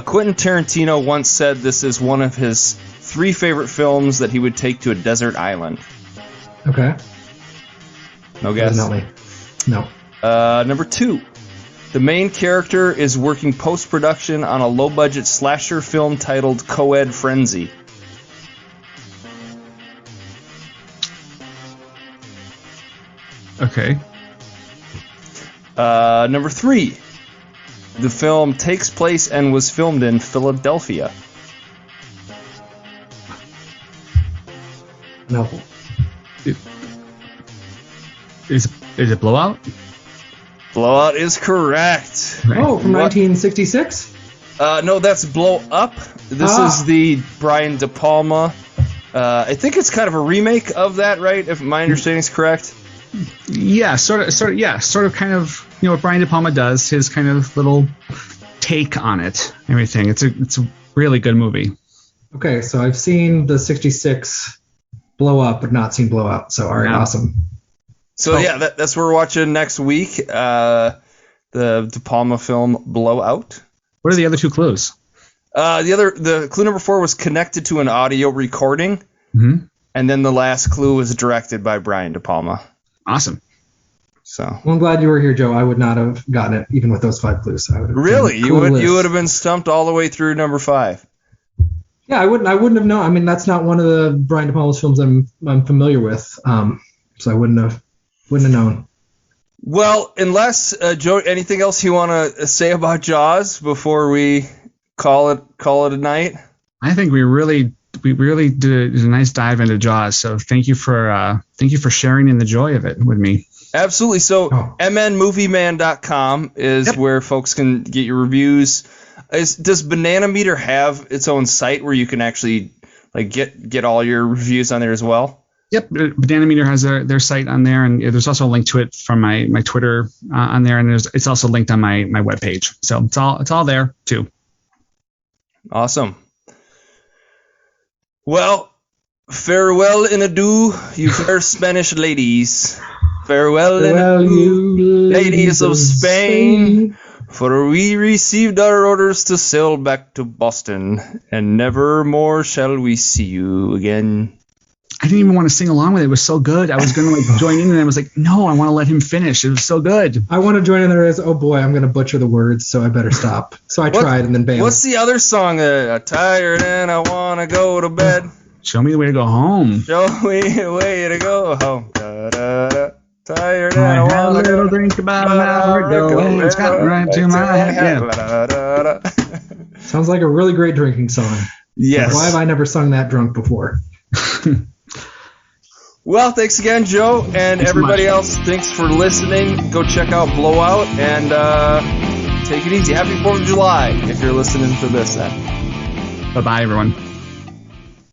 Quentin Tarantino once said this is one of his 3 favorite films that he would take to a desert island. Okay. No guess? No. Number 2. The main character is working post-production on a low-budget slasher film titled Co-Ed Frenzy. Okay. Number 3. The film takes place and was filmed in Philadelphia. No. Is it Blowout? Blowout is correct. Oh, from 1966? No, that's Blow Up. This is the Brian De Palma. I think it's kind of a remake of that, right? If my understanding is correct. Yeah, sort of kind of, what Brian De Palma does, his kind of little take on it, everything. It's a really good movie. Okay, so I've seen the 66 Blow Up, but not seen Blowout. So, all right, awesome. So, that's what we're watching next week. the De Palma film Blowout. What are the other 2 clues? The clue number 4 was connected to an audio recording, Mm-hmm. and then the last clue was directed by Brian De Palma. Awesome. So. Well, I'm glad you were here, Joe. I would not have gotten it even with those 5 clues. I would have Really? You would have been stumped all the way through number 5. Yeah, I wouldn't have known. I mean, that's not one of the Brian De Palma's films I'm familiar with. So I wouldn't have known. Well, unless Joe, anything else you want to say about Jaws before we call it a night? I think we really did a nice dive into Jaws. So thank you for sharing in the joy of it with me. Absolutely. So mnmovieman.com is where folks can get your reviews. Does Banana Meter have its own site where you can actually like get all your reviews on there as well? Yep, Banana Meter has their site on there, and there's also a link to it from my Twitter on there, and it's also linked on my webpage. So it's all there too. Awesome. Well, farewell and adieu, you fair Spanish ladies. Farewell and adieu, ladies of Spain. For we received our orders to sail back to Boston, and never more shall we see you again. I didn't even want to sing along with it. It was so good. I was going to join in, and I was like, no, I want to let him finish. It was so good. I want to join in there as, oh boy, I'm going to butcher the words, so I better stop. So I tried and then bailed. What's the other song? I'm tired and I want to go to bed. Show me the way to go home. Show me the way to go home. Da, da, da. Tired and I had a want to little go. drink about an hour ago, and it's got right to my head. Yeah. Sounds like a really great drinking song. Yes. Why have I never sung that drunk before? Well, thanks again, Joe, and everybody else. Thanks for listening. Go check out Blowout and take it easy. Happy 4th of July if you're listening to this then. Bye-bye, everyone.